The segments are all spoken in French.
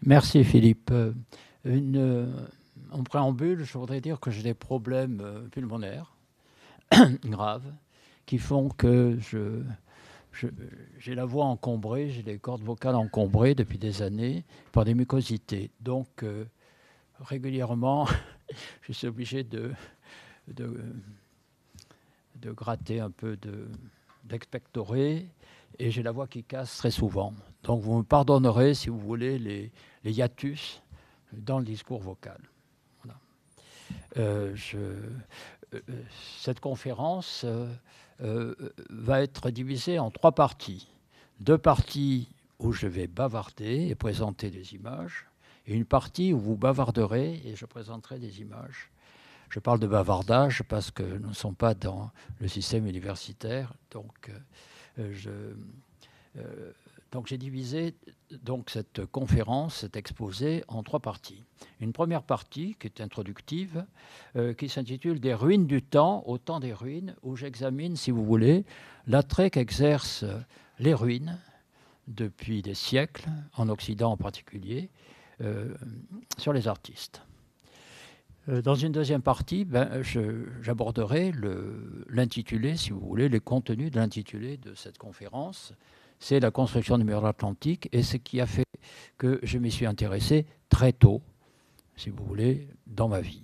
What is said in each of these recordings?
Merci Philippe. En préambule, je voudrais dire que j'ai des problèmes pulmonaires graves qui font que je- j'ai la voix encombrée, j'ai les cordes vocales encombrées depuis des années par des mucosités. Donc régulièrement, je suis obligé de, de gratter un peu, d'expectorer, et j'ai la voix qui casse très souvent. Donc vous me pardonnerez, si vous voulez, les hiatus dans le discours vocal. Voilà. Euh, je, euh, cette conférence va être divisée en trois parties. Deux parties où je vais bavarder et présenter des images, et une partie où vous bavarderez et je présenterai des images. Je parle de bavardage parce que nous ne sommes pas dans le système universitaire, donc je, euh, donc j'ai divisé donc cette conférence, cet exposé, en trois parties. Une première partie qui est introductive, qui s'intitule Des ruines du temps au temps des ruines, où j'examine, si vous voulez, l'attrait qu'exercent les ruines depuis des siècles, en Occident en particulier, euh, sur les artistes. Dans une deuxième partie, j'aborderai l'intitulé, si vous voulez, les contenus de l'intitulé de cette conférence. C'est la construction du mur de l'Atlantique et ce qui a fait que je m'y suis intéressé très tôt, si vous voulez, dans ma vie.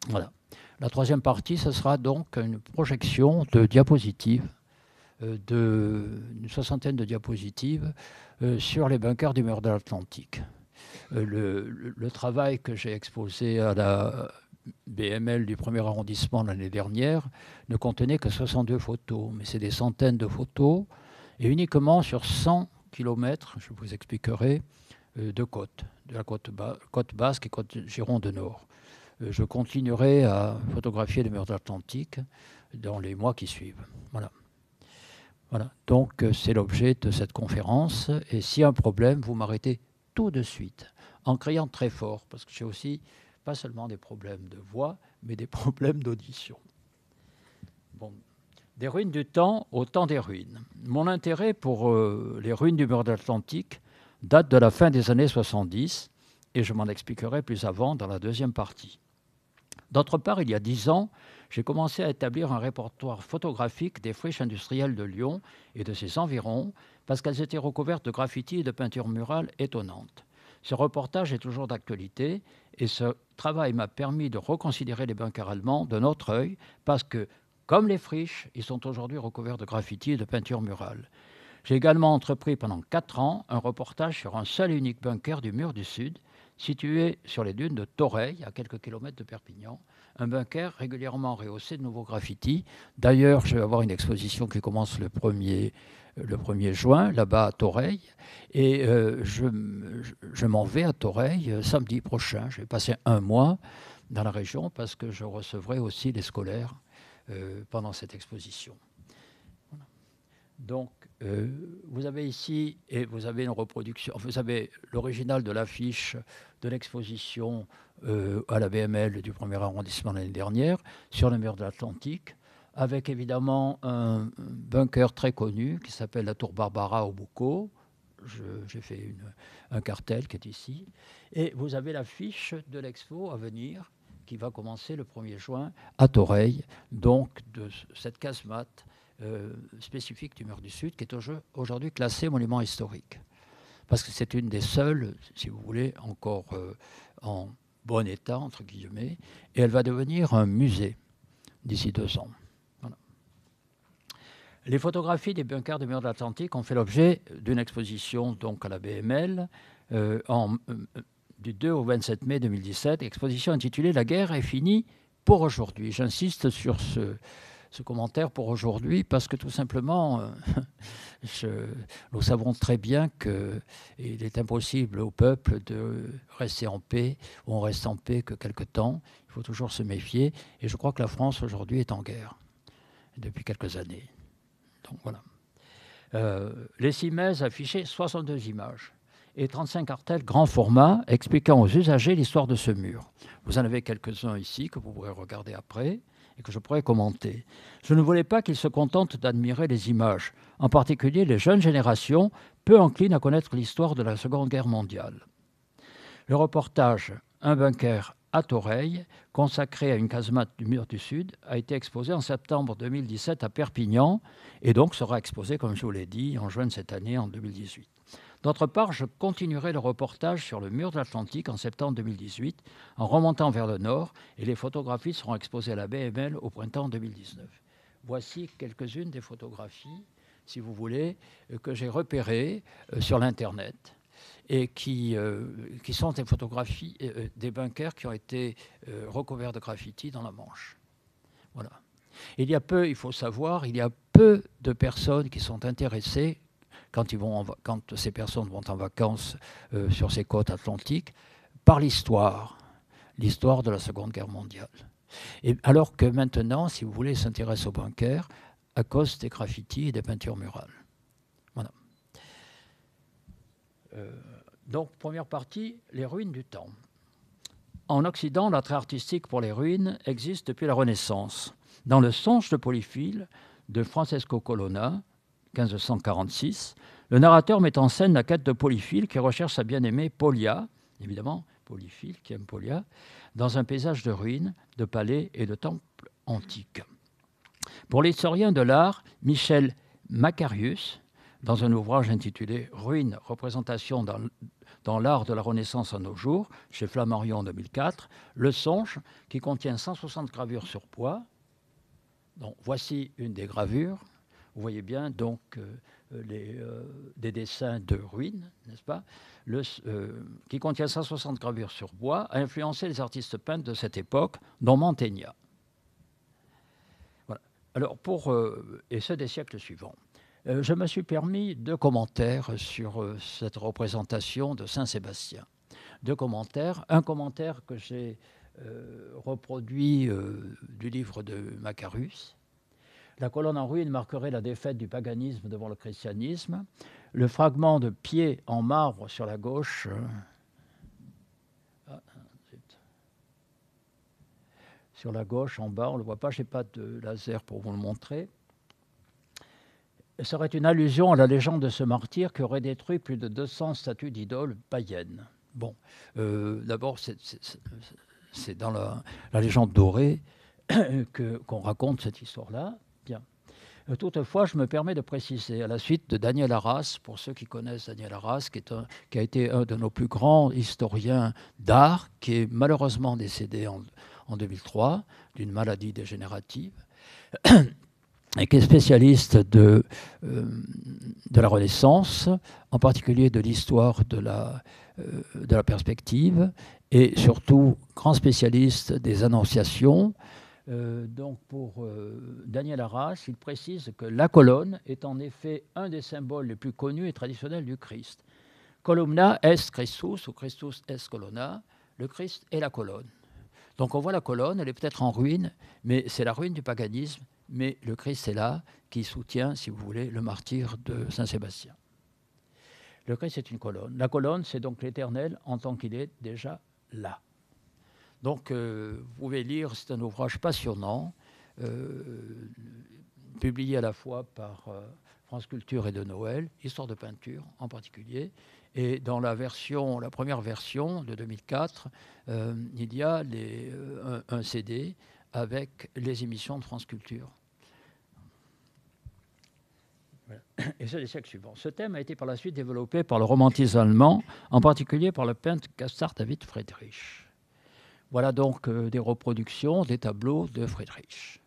Voilà. La troisième partie, ce sera donc une projection de diapositives, une soixantaine de diapositives sur les bunkers du mur de l'Atlantique. Le travail que j'ai exposé à la BML du premier arrondissement l'année dernière ne contenait que 62 photos, mais c'est des centaines de photos, et uniquement sur 100 km, je vous expliquerai, de côte, de la côte basque et côte Gironde Nord. Je continuerai à photographier les murs de l'Atlantique dans les mois qui suivent. Voilà. Voilà. Donc c'est l'objet de cette conférence, et s'il y a un problème, vous m'arrêtez tout de suite, en criant très fort, parce que j'ai aussi pas seulement des problèmes de voix, mais des problèmes d'audition. Bon. Des ruines du temps au temps des ruines. Mon intérêt pour les ruines du mur de l'Atlantique date de la fin des années 70, et je m'en expliquerai plus avant dans la deuxième partie. D'autre part, il y a 10 ans, j'ai commencé à établir un répertoire photographique des friches industrielles de Lyon et de ses environs, parce qu'elles étaient recouvertes de graffitis et de peintures murales étonnantes. Ce reportage est toujours d'actualité, et ce travail m'a permis de reconsidérer les bunkers allemands d'un autre œil, parce que, comme les friches, ils sont aujourd'hui recouverts de graffitis et de peintures murales. J'ai également entrepris pendant 4 ans un reportage sur un seul et unique bunker du mur du Sud, situé sur les dunes de Toreil, à quelques kilomètres de Perpignan. Un bunker régulièrement rehaussé de nouveaux graffitis. D'ailleurs, je vais avoir une exposition qui commence le 1er juin, là-bas à Toreil. Et je m'en vais à Toreil samedi prochain. Je vais passer un mois dans la région parce que je recevrai aussi les scolaires pendant cette exposition. Donc, vous avez ici, et vous avez une reproduction, vous avez l'original de l'affiche de l'exposition à la BML du premier arrondissement l'année dernière, sur le mur de l'Atlantique, avec évidemment un bunker très connu qui s'appelle la Tour Barbara au Boucau. J'ai fait un cartel qui est ici. Et vous avez l'affiche de l'expo à venir, qui va commencer le 1er juin à Toreil, donc de cette casemate spécifique du mur du Sud, qui est aujourd'hui classée monument historique. Parce que c'est une des seules, si vous voulez, encore en bon état, entre guillemets, et elle va devenir un musée d'ici 2 ans. Voilà. Les photographies des bunkers du mur de l'Atlantique ont fait l'objet d'une exposition donc à la BML du 2 au 27 mai 2017, exposition intitulée « La guerre est finie pour aujourd'hui ». J'insiste sur ce commentaire pour aujourd'hui, parce que tout simplement, nous savons très bien qu'il est impossible au peuple de rester en paix, ou on reste en paix que quelque temps. Il faut toujours se méfier, et je crois que la France aujourd'hui est en guerre, depuis quelques années. Donc voilà. Les CIMES affichaient 62 images et 35 cartels grand format expliquant aux usagers l'histoire de ce mur. Vous en avez quelques-uns ici que vous pourrez regarder après et que je pourrais commenter. Je ne voulais pas qu'ils se contentent d'admirer les images, en particulier les jeunes générations, peu enclines à connaître l'histoire de la Seconde Guerre mondiale. Le reportage « Un bunker à Toreil », consacré à une casemate du mur du Sud, a été exposé en septembre 2017 à Perpignan et donc sera exposé, comme je vous l'ai dit, en juin de cette année, en 2018. D'autre part, je continuerai le reportage sur le mur de l'Atlantique en septembre 2018 en remontant vers le nord et les photographies seront exposées à la BML au printemps 2019. Voici quelques-unes des photographies, si vous voulez, que j'ai repérées sur l'Internet et qui sont des photographies des bunkers qui ont été recouverts de graffiti dans la Manche. Voilà. Il faut savoir, il y a peu de personnes qui sont intéressées quand ces personnes vont en vacances sur ces côtes atlantiques, par l'histoire de la Seconde Guerre mondiale. Et alors que maintenant, si vous voulez, s'intéressent aux bunkers à cause des graffitis et des peintures murales. Voilà. Donc, première partie, les ruines du temps. En Occident, l'attrait artistique pour les ruines existe depuis la Renaissance. Dans le Songe de Polyphile de Francesco Colonna, 1546, le narrateur met en scène la quête de Polyphile qui recherche sa bien-aimée Polia, évidemment, Polyphile qui aime Polia, dans un paysage de ruines, de palais et de temples antiques. Pour l'historien de l'art, Michel Macarius, dans un ouvrage intitulé « Ruines, représentation dans l'art de la Renaissance à nos jours », chez Flammarion en 2004, le Songe, qui contient 160 gravures sur bois. Donc, voici une des gravures. Vous voyez bien donc des dessins de ruines, n'est-ce pas, qui contient 160 gravures sur bois, a influencé les artistes peintres de cette époque, dont Mantegna. Voilà. Alors, et ceux des siècles suivants. Je me suis permis 2 commentaires sur cette représentation de Saint-Sébastien. 2 commentaires. Un commentaire que j'ai reproduit du livre de Macarius. La colonne en ruine marquerait la défaite du paganisme devant le christianisme. Le fragment de pied en marbre sur la gauche sur la gauche en bas, on ne le voit pas, je n'ai pas de laser pour vous le montrer, serait une allusion à la légende de ce martyr qui aurait détruit plus de 200 statues d'idoles païennes. Bon, d'abord, c'est dans la légende dorée qu'on raconte cette histoire-là. Bien. Toutefois, je me permets de préciser, à la suite de Daniel Arras, pour ceux qui connaissent Daniel Arras, qui a été un de nos plus grands historiens d'art, qui est malheureusement décédé en 2003 d'une maladie dégénérative, et qui est spécialiste de la Renaissance, en particulier de l'histoire de la perspective, et surtout grand spécialiste des annonciations. Donc pour Daniel Arras, il précise que la colonne est en effet un des symboles les plus connus et traditionnels du Christ. Columna est Christus ou Christus est colonna, le Christ est la colonne. Donc on voit la colonne, elle est peut-être en ruine, mais c'est la ruine du paganisme, mais le Christ est là, qui soutient, si vous voulez, le martyre de Saint-Sébastien. Le Christ est une colonne. La colonne, c'est donc l'Éternel en tant qu'il est déjà là. Donc, vous pouvez lire, c'est un ouvrage passionnant, publié à la fois par France Culture et de Noël, Histoire de peinture en particulier. Et dans la première version de 2004, il y a un CD avec les émissions de France Culture. Voilà. Et c'est les siècles suivants. Ce thème a été par la suite développé par le romantisme allemand, en particulier par le peintre Caspar David Friedrich. Voilà donc des reproductions des tableaux de Friedrich,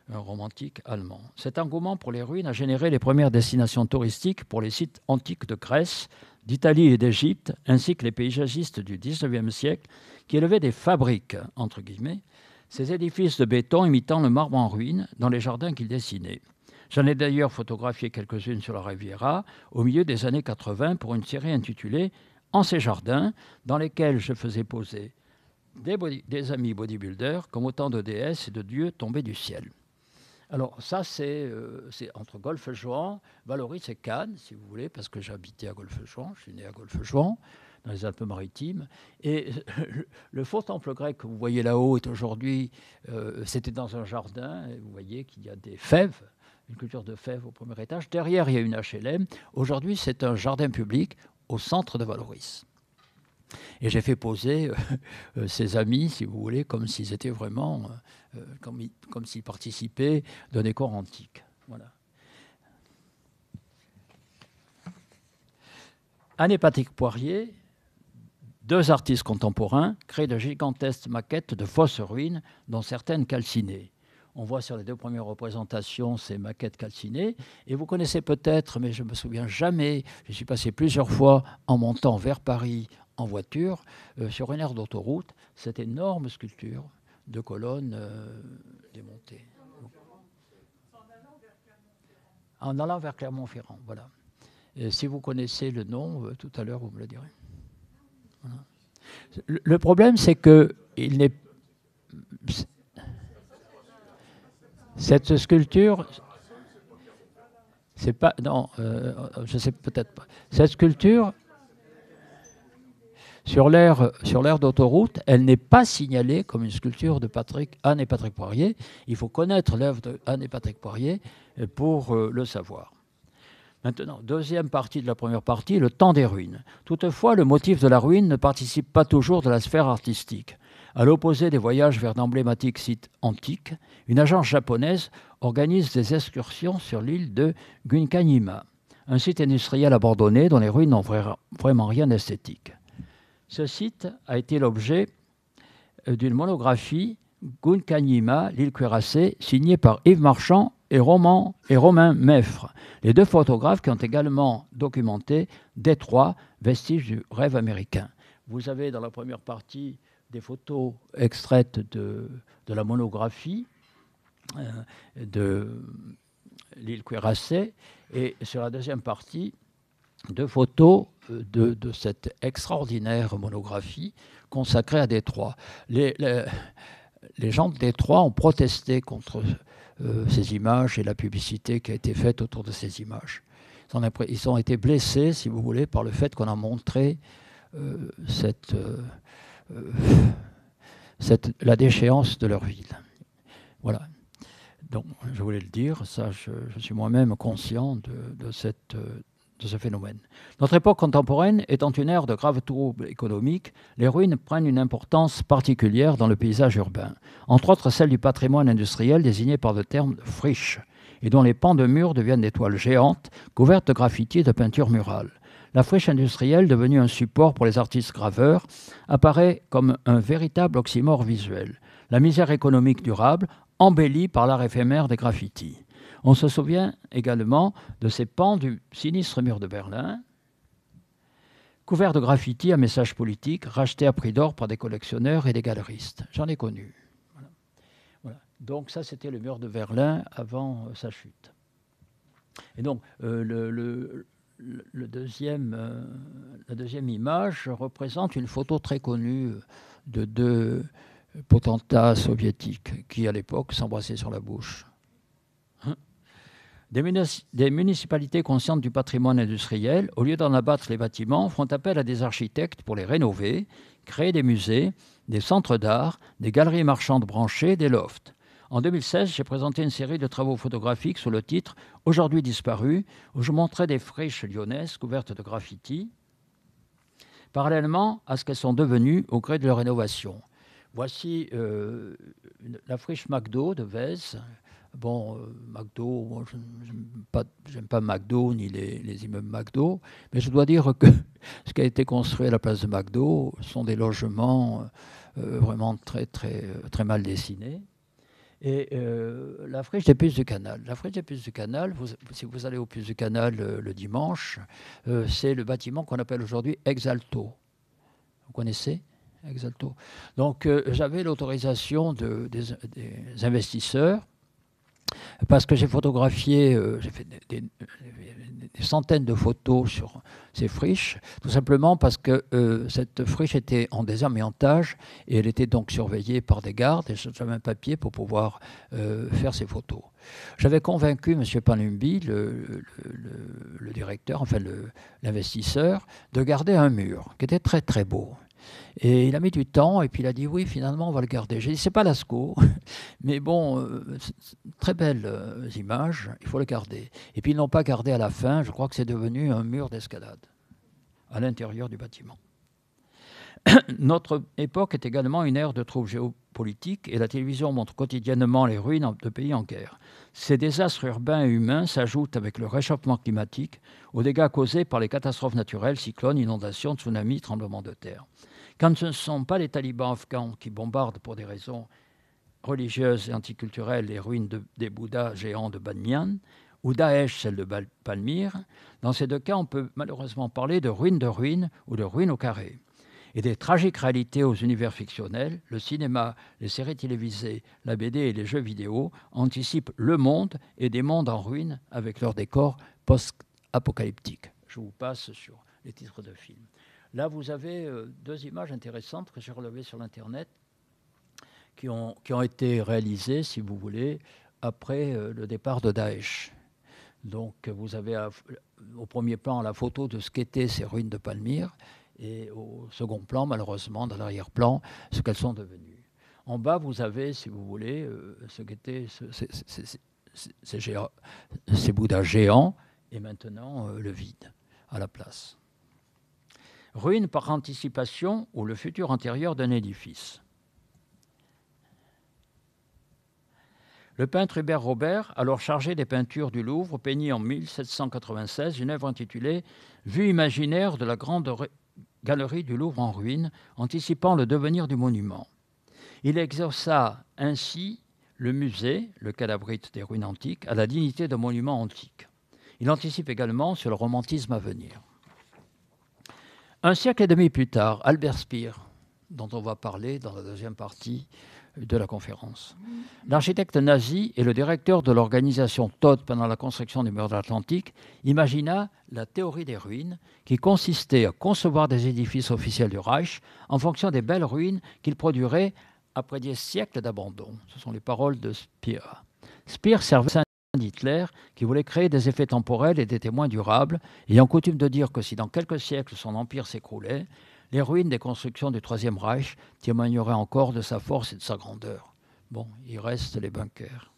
un romantique allemand. Cet engouement pour les ruines a généré les premières destinations touristiques pour les sites antiques de Grèce, d'Italie et d'Égypte, ainsi que les paysagistes du XIXe siècle qui élevaient des fabriques, entre guillemets, ces édifices de béton imitant le marbre en ruine dans les jardins qu'ils dessinaient. J'en ai d'ailleurs photographié quelques-unes sur la Riviera au milieu des années 80 pour une série intitulée « En ces jardins » dans lesquels je faisais poser des amis bodybuilders comme autant de déesses et de dieux tombés du ciel. Alors ça, c'est entre Golfe-Juan, Vallauris et Cannes, si vous voulez, parce que j'habitais à Golfe-Juan, je suis né à Golfe-Juan, dans les Alpes-Maritimes. Et le faux temple grec que vous voyez là-haut est aujourd'hui, c'était dans un jardin, et vous voyez qu'il y a des fèves, une culture de fèves au premier étage. Derrière, il y a une HLM. Aujourd'hui, c'est un jardin public au centre de Vallauris. Et j'ai fait poser ses amis, si vous voulez, comme s'ils étaient vraiment, comme s'ils participaient d'un décor antique. Voilà. Anne et Patrick Poirier, deux artistes contemporains, créent de gigantesques maquettes de fausses ruines, dont certaines calcinées. On voit sur les deux premières représentations ces maquettes calcinées. Et vous connaissez peut-être, mais je ne me souviens jamais, je suis passé plusieurs fois en montant vers Paris en voiture, sur une aire d'autoroute, cette énorme sculpture de colonnes démontées. En allant vers Clermont-Ferrand, voilà. Et si vous connaissez le nom, tout à l'heure, vous me le direz. Voilà. Le problème, c'est que il n'est... Cette sculpture, c'est pas... Non, je sais peut-être pas. Cette sculpture, sur l'aire d'autoroute, elle n'est pas signalée comme une sculpture de Anne et Patrick Poirier. Il faut connaître l'œuvre d'Anne et Patrick Poirier pour le savoir. Maintenant, deuxième partie de la première partie, le temps des ruines. Toutefois, le motif de la ruine ne participe pas toujours de la sphère artistique. À l'opposé des voyages vers d'emblématiques sites antiques, une agence japonaise organise des excursions sur l'île de Gunkanima, un site industriel abandonné dont les ruines n'ont vraiment rien d'esthétique. Ce site a été l'objet d'une monographie Gunkanima, l'île cuirassée, signée par Yves Marchand et Romain Meffre, les deux photographes qui ont également documenté Détroit, vestige du rêve américain. Vous avez dans la première partie des photos extraites de la monographie de l'île cuirassée, et sur la deuxième partie, deux photos de cette extraordinaire monographie consacrée à Détroit. Les gens de Détroit ont protesté contre ces images et la publicité qui a été faite autour de ces images. Ils ont été blessés, si vous voulez, par le fait qu'on a montré la déchéance de leur ville. Voilà. Donc, je voulais le dire, ça, je suis moi-même conscient de ce phénomène. Notre époque contemporaine étant une ère de graves troubles économiques, les ruines prennent une importance particulière dans le paysage urbain, entre autres celle du patrimoine industriel désigné par le terme friche, et dont les pans de murs deviennent des toiles géantes couvertes de graffitis et de peintures murales. La friche industrielle, devenue un support pour les artistes graveurs, apparaît comme un véritable oxymore visuel. La misère économique durable, embellie par l'art éphémère des graffitis. On se souvient également de ces pans du sinistre mur de Berlin, couverts de graffitis à messages politiques, rachetés à prix d'or par des collectionneurs et des galeristes. J'en ai connu. Voilà. Donc ça, c'était le mur de Berlin avant sa chute. Et donc, la deuxième image représente une photo très connue de deux potentats soviétiques qui, à l'époque, s'embrassaient sur la bouche. Des municipalités conscientes du patrimoine industriel, au lieu d'en abattre les bâtiments, font appel à des architectes pour les rénover, créer des musées, des centres d'art, des galeries marchandes branchées, des lofts. En 2016, j'ai présenté une série de travaux photographiques sous le titre « Aujourd'hui disparu », où je montrais des friches lyonnaises couvertes de graffitis, parallèlement à ce qu'elles sont devenues au gré de leur rénovation. Voici la friche McDo de Vèze. Bon, McDo, moi, j'aime pas McDo ni les immeubles McDo, mais je dois dire que ce qui a été construit à la place de McDo sont des logements vraiment très, très, très mal dessinés. Et la friche des Puces du Canal. La friche des Puces du Canal, si vous allez aux Puces du Canal le dimanche, c'est le bâtiment qu'on appelle aujourd'hui Exalto. Vous connaissez Exalto? Donc j'avais l'autorisation des investisseurs, parce que j'ai photographié, j'ai fait des centaines de photos sur ces friches, tout simplement parce que cette friche était en désamiantage et elle était donc surveillée par des gardes, et j'avais un papier pour pouvoir faire ces photos. J'avais convaincu M. Panumbi, le directeur, enfin l'investisseur, de garder un mur qui était très très beau. Et il a mis du temps, et puis il a dit oui, finalement, on va le garder. J'ai dit, c'est pas Lascaux, mais bon, très belles images, il faut le garder. Et puis ils n'ont pas gardé à la fin, je crois que c'est devenu un mur d'escalade à l'intérieur du bâtiment. Notre époque est également une ère de troubles géopolitiques et la télévision montre quotidiennement les ruines de pays en guerre. Ces désastres urbains et humains s'ajoutent avec le réchauffement climatique aux dégâts causés par les catastrophes naturelles, cyclones, inondations, tsunamis, tremblements de terre. Quand ce ne sont pas les talibans afghans qui bombardent pour des raisons religieuses et anticulturelles les ruines des Bouddhas géants de Bamiyan, ou Daesh, celle de Palmyre, dans ces deux cas, on peut malheureusement parler de ruines ou de ruines au carré. Et des tragiques réalités aux univers fictionnels, le cinéma, les séries télévisées, la BD et les jeux vidéo anticipent le monde et des mondes en ruine avec leurs décors post-apocalyptiques. Je vous passe sur les titres de films. Là, vous avez deux images intéressantes que j'ai relevées sur l'Internet qui ont été réalisées, si vous voulez, après le départ de Daesh. Donc, vous avez au premier plan la photo de ce qu'étaient ces ruines de Palmyre, et au second plan, malheureusement, dans l'arrière-plan, ce qu'elles sont devenues. En bas, vous avez, si vous voulez, ce qu'étaient ces Bouddhas géants, et maintenant le vide à la place. Ruine par anticipation ou le futur antérieur d'un édifice. Le peintre Hubert Robert, alors chargé des peintures du Louvre, peignit en 1796 une œuvre intitulée « Vue imaginaire de la grande galerie du Louvre en ruine, anticipant le devenir du monument ». Il exauça ainsi le musée, le calabrite des ruines antiques, à la dignité de monument antique. Il anticipe également sur le romantisme à venir. Un siècle et demi plus tard, Albert Speer, dont on va parler dans la deuxième partie de la conférence. L'architecte nazi et le directeur de l'organisation Todt pendant la construction du mur de l'Atlantique imagina la théorie des ruines qui consistait à concevoir des édifices officiels du Reich en fonction des belles ruines qu'il produirait après des siècles d'abandon. Ce sont les paroles de Speer. Speer servait d'Hitler qui voulait créer des effets temporels et des témoins durables, ayant coutume de dire que si dans quelques siècles son empire s'écroulait, les ruines des constructions du Troisième Reich témoigneraient encore de sa force et de sa grandeur. Bon, il reste les bunkers.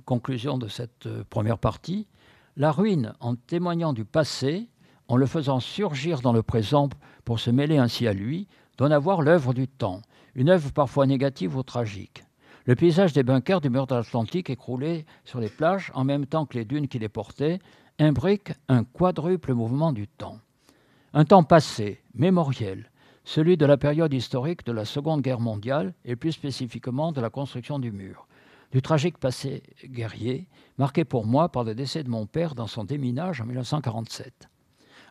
Conclusion de cette première partie. La ruine, en témoignant du passé, en le faisant surgir dans le présent pour se mêler ainsi à lui, donne à voir l'œuvre du temps, une œuvre parfois négative ou tragique. Le paysage des bunkers du mur de l'Atlantique écroulés sur les plages, en même temps que les dunes qui les portaient, imbrique un quadruple mouvement du temps. Un temps passé, mémoriel, celui de la période historique de la Seconde Guerre mondiale et plus spécifiquement de la construction du mur. Du tragique passé guerrier, marqué pour moi par le décès de mon père dans son déminage en 1947.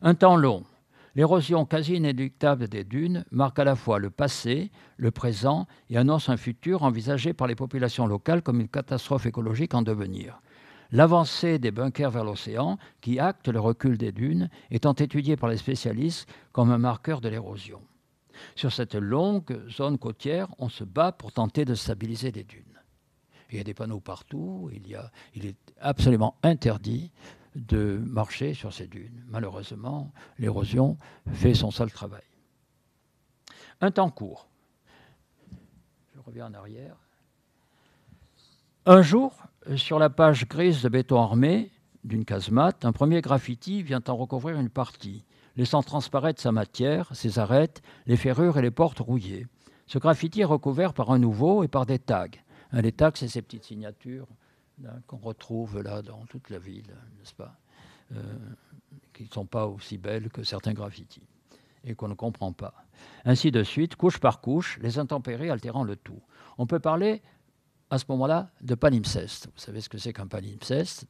Un temps long, l'érosion quasi inéluctable des dunes marque à la fois le passé, le présent et annonce un futur envisagé par les populations locales comme une catastrophe écologique en devenir. L'avancée des bunkers vers l'océan, qui acte le recul des dunes, étant étudiée par les spécialistes comme un marqueur de l'érosion. Sur cette longue zone côtière, on se bat pour tenter de stabiliser les dunes. Il y a des panneaux partout, il est absolument interdit de marcher sur ces dunes. Malheureusement, l'érosion fait son sale travail. Un temps court. Je reviens en arrière. Un jour, sur la page grise de béton armé d'une casemate, un premier graffiti vient en recouvrir une partie, laissant transparaître sa matière, ses arêtes, les ferrures et les portes rouillées. Ce graffiti est recouvert par un nouveau et par des tags. Les tags, c'est ces petites signatures qu'on retrouve là dans toute la ville, n'est-ce pas, qui ne sont pas aussi belles que certains graffitis et qu'on ne comprend pas. Ainsi de suite, couche par couche, les intempéries altérant le tout. On peut parler à ce moment-là de palimpseste. Vous savez ce que c'est qu'un palimpseste?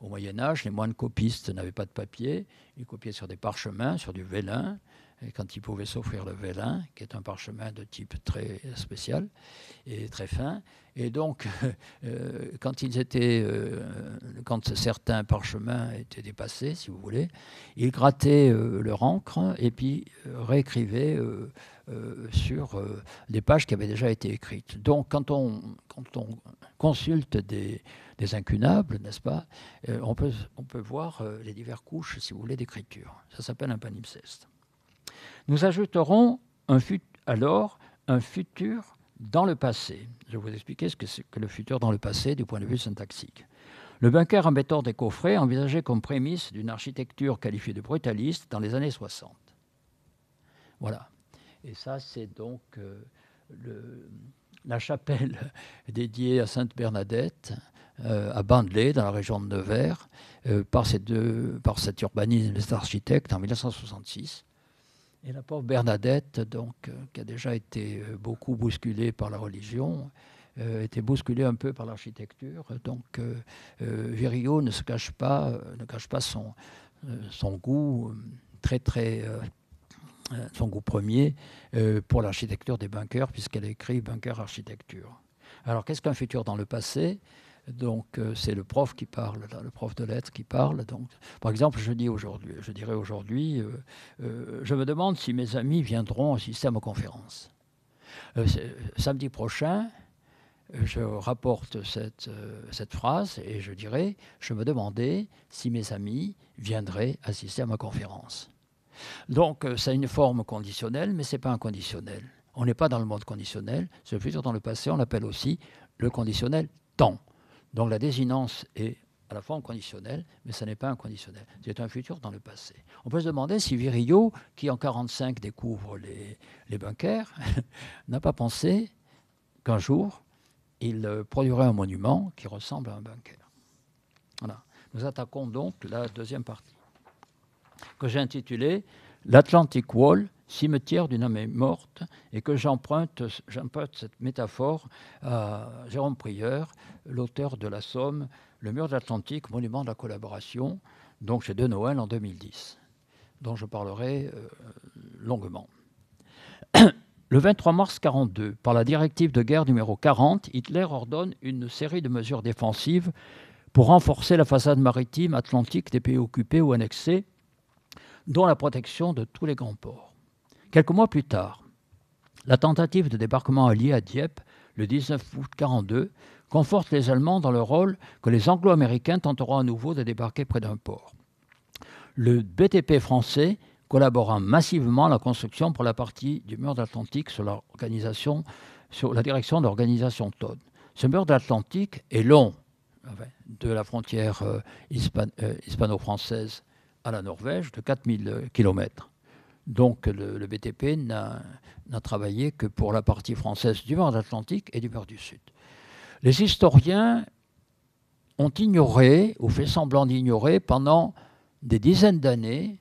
Au Moyen-Âge, les moines copistes n'avaient pas de papier, ils copiaient sur des parchemins, sur du vélin, et quand ils pouvaient s'offrir le vélin, qui est un parchemin de type très spécial et très fin. Et donc, quand certains parchemins étaient dépassés, si vous voulez, ils grattaient leur encre et puis réécrivaient sur des pages qui avaient déjà été écrites. Donc, quand on consulte des incunables, n'est-ce pas, on peut voir les diverses couches, si vous voulez, d'écriture. Ça s'appelle un palimpseste. Nous ajouterons alors un futur dans le passé. Je vais vous expliquer ce que c'est que le futur dans le passé du point de vue syntaxique. Le bunker en béton des coffrets envisagé comme prémisse d'une architecture qualifiée de brutaliste dans les années 60. Voilà. Et ça, c'est donc la chapelle dédiée à Sainte Bernadette, à Bandelay, dans la région de Nevers, par cet urbanisme des architectes en 1966. Et la pauvre Bernadette, donc, qui a déjà été beaucoup bousculée par la religion, était bousculée un peu par l'architecture. Donc, Virilio ne cache pas son goût son goût premier pour l'architecture des bunkers, puisqu'elle a écrit Bunker Architecture. Alors, qu'est-ce qu'un futur dans le passé? Donc, c'est le prof qui parle, le prof de lettres qui parle. Donc, par exemple, je dirais aujourd'hui, je me demande si mes amis viendront assister à ma conférence. Samedi prochain, je rapporte cette phrase et je dirais, je me demandais si mes amis viendraient assister à ma conférence. Donc, ça a une forme conditionnelle, mais ce n'est pas un conditionnel. On n'est pas dans le mode conditionnel. C'est le futur dans le passé, on l'appelle aussi le conditionnel temps. Donc la désinence est à la forme conditionnelle, mais ce n'est pas un conditionnel. C'est un futur dans le passé. On peut se demander si Virilio, qui en 1945 découvre les bunkers, n'a pas pensé qu'un jour, il produirait un monument qui ressemble à un bunker. Voilà. Nous attaquons donc la deuxième partie, que j'ai intitulée « L'Atlantic Wall, cimetière d'une âme morte », et que j'emprunte cette métaphore à Jérôme Prieur, l'auteur de La Somme, Le mur de l'Atlantique, monument de la collaboration, donc chez De Noël en 2010, dont je parlerai longuement. Le 23 mars 1942, par la directive de guerre numéro 40, Hitler ordonne une série de mesures défensives pour renforcer la façade maritime atlantique des pays occupés ou annexés, dont la protection de tous les grands ports. Quelques mois plus tard, la tentative de débarquement allié à Dieppe, le 19 août 1942, conforte les Allemands dans le rôle que les Anglo-Américains tenteront à nouveau de débarquer près d'un port. Le BTP français collabora massivement à la construction pour la partie du mur de l'Atlantique sous la direction de l'organisation Todd. Ce mur de l'Atlantique est long, de la frontière hispano-française à la Norvège, de 4000 km. Donc le BTP n'a travaillé que pour la partie française du mur de l'Atlantique et du mur du Sud. Les historiens ont ignoré, ou fait semblant d'ignorer, pendant des dizaines d'années,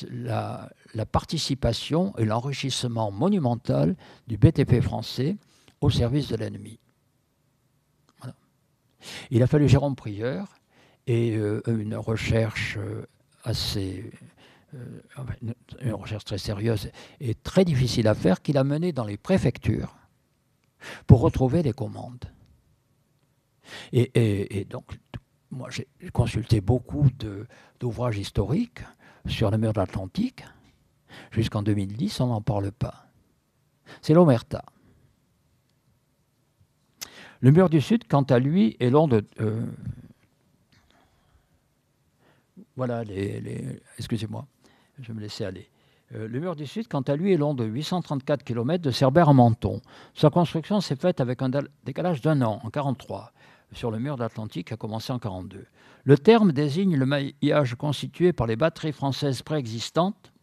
la participation et l'enrichissement monumental du BTP français au service de l'ennemi. Voilà. Il a fallu Jérôme Prieur et une recherche une recherche très sérieuse et très difficile à faire, qu'il a menée dans les préfectures pour retrouver les commandes. Et donc, moi, j'ai consulté beaucoup d'ouvrages historiques sur le mur de l'Atlantique. Jusqu'en 2010, on n'en parle pas. C'est l'Omerta. Le mur du Sud, quant à lui, est long de... voilà, excusez-moi, je vais me laisser aller. Le mur du Sud, quant à lui, est long de 834 km de Cerbère à Menton. Sa construction s'est faite avec un décalage d'un an, en 1943, sur le mur de l'Atlantique, qui a commencé en 1942. Le terme désigne le maillage constitué par les batteries françaises préexistantes,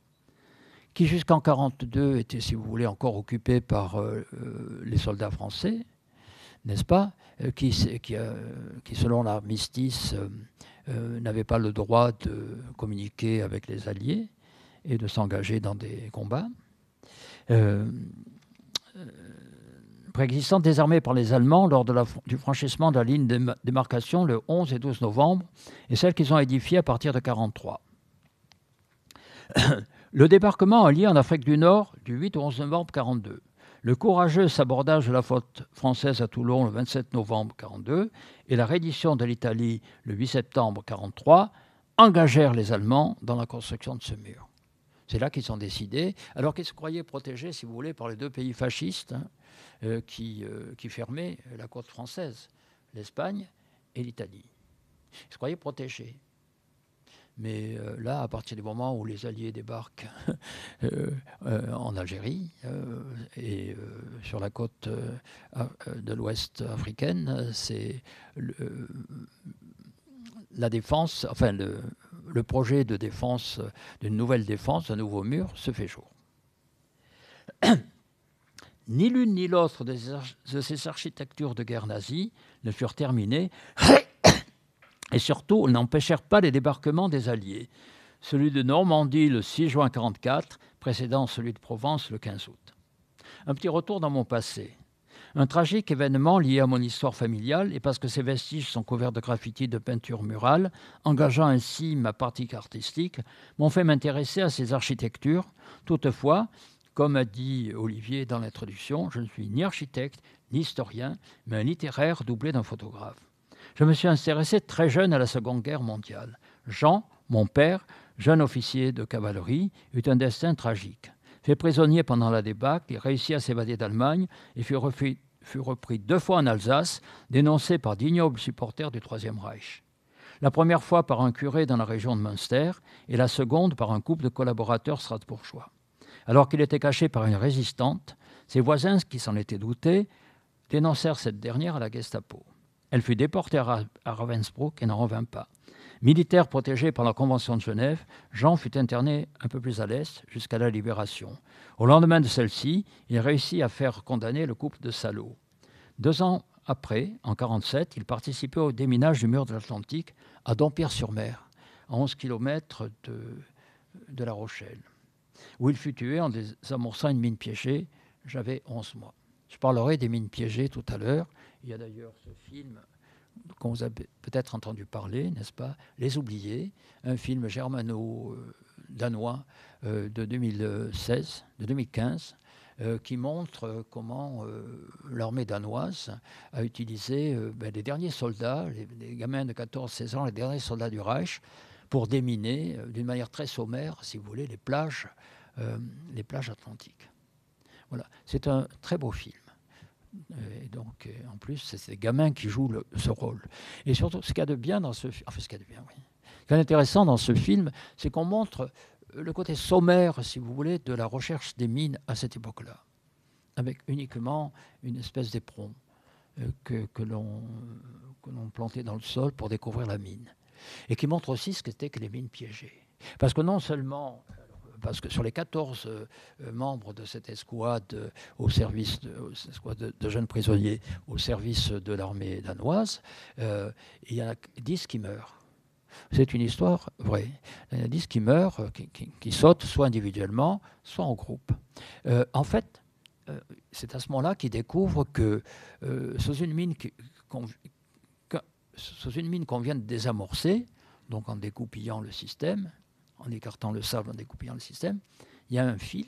qui jusqu'en 1942 étaient, si vous voulez, encore occupées par les soldats français, n'est-ce pas, qui, selon l'armistice, n'avaient pas le droit de communiquer avec les Alliés et de s'engager dans des combats. Préexistantes désarmées par les Allemands lors du franchissement de la ligne de démarcation le 11 et 12 novembre, et celles qu'ils ont édifiées à partir de 1943. Le débarquement allié en Afrique du Nord du 8 au 11 novembre 1942. Le courageux sabordage de la flotte française à Toulon le 27 novembre 1942 et la reddition de l'Italie le 8 septembre 1943 engagèrent les Allemands dans la construction de ce mur. C'est là qu'ils ont décidé, alors qu'ils se croyaient protégés, si vous voulez, par les deux pays fascistes qui fermaient la côte française, l'Espagne et l'Italie. Ils se croyaient protégés. Mais là, à partir du moment où les Alliés débarquent en Algérie et sur la côte de l'Ouest africaine, c'est la défense, enfin le projet de défense, d'une nouvelle défense, d'un nouveau mur, se fait jour. Ni l'une ni l'autre de ces architectures de guerre nazie ne furent terminées et surtout n'empêchèrent pas les débarquements des Alliés. Celui de Normandie le 6 juin 1944, précédant celui de Provence le 15 août. Un petit retour dans mon passé. Un tragique événement lié à mon histoire familiale et parce que ces vestiges sont couverts de graffitis de peinture murale, engageant ainsi ma pratique artistique, m'ont fait m'intéresser à ces architectures. Toutefois, comme a dit Olivier dans l'introduction, je ne suis ni architecte ni historien, mais un littéraire doublé d'un photographe. Je me suis intéressé très jeune à la Seconde Guerre mondiale. Jean, mon père, jeune officier de cavalerie, eut un destin tragique. Fait prisonnier pendant la débâcle, il réussit à s'évader d'Allemagne et fut repris 2 fois en Alsace, dénoncé par d'ignobles supporters du Troisième Reich. La première fois par un curé dans la région de Münster et la seconde par un couple de collaborateurs strasbourgeois. Alors qu'il était caché par une résistante, ses voisins, qui s'en étaient doutés, dénoncèrent cette dernière à la Gestapo. Elle fut déportée à Ravensbrück et n'en revint pas. Militaire protégé par la Convention de Genève, Jean fut interné un peu plus à l'est jusqu'à la Libération. Au lendemain de celle-ci, il réussit à faire condamner le couple de salauds. 2 ans après, en 1947, il participait au déminage du mur de l'Atlantique à Dampierre-sur-Mer, à 11 km de La Rochelle, où il fut tué en désamorçant une mine piégée. J'avais 11 mois. Je parlerai des mines piégées tout à l'heure. Il y a d'ailleurs ce film qu'on vous a peut-être entendu parler, n'est-ce pas, Les Oubliés, un film germano-danois de 2015, qui montre comment l'armée danoise a utilisé les derniers soldats, les gamins de 14-16 ans, les derniers soldats du Reich, pour déminer d'une manière très sommaire, si vous voulez, les plages atlantiques. Voilà, c'est un très beau film. Et donc, en plus, c'est des gamins qui jouent ce rôle. Et surtout, ce qu'il y a de bien dans ce film, enfin, ce qu'il y a de bien, oui. Ce qui est intéressant dans ce film, c'est qu'on montre le côté sommaire, si vous voulez, de la recherche des mines à cette époque-là, avec uniquement une espèce d'éperon que l'on plantait dans le sol pour découvrir la mine. Et qui montre aussi ce qu'étaient que les mines piégées. Parce que non seulement... Parce que sur les 14 membres de cette escouade au service de jeunes prisonniers au service de l'armée danoise, il y en a 10 qui meurent. C'est une histoire vraie. Il y en a 10 qui meurent, qui sautent soit individuellement, soit en groupe. En fait, c'est à ce moment-là qu'ils découvrent que sous une mine qu'on vient de désamorcer, donc en découpillant le système, en écartant le sable, en découpillant le système, il y a un fil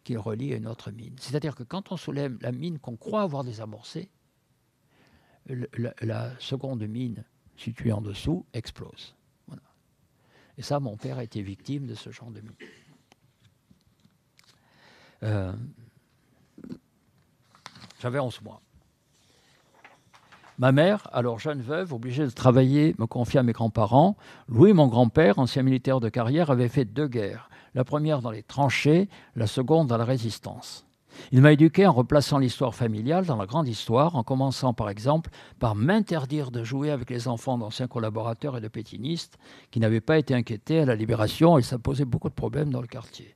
qui le relie à une autre mine. C'est-à-dire que quand on soulève la mine qu'on croit avoir désamorcée, la seconde mine située en dessous explose. Voilà. Et ça, mon père a été victime de ce genre de mine. J'avais 11 mois. Ma mère, alors jeune veuve, obligée de travailler, me confia à mes grands-parents. Louis, mon grand-père, ancien militaire de carrière, avait fait 2 guerres. La première dans les tranchées, la seconde dans la résistance. Il m'a éduqué en replaçant l'histoire familiale dans la grande histoire, en commençant par exemple par m'interdire de jouer avec les enfants d'anciens collaborateurs et de pétinistes qui n'avaient pas été inquiétés à la Libération et ça posait beaucoup de problèmes dans le quartier.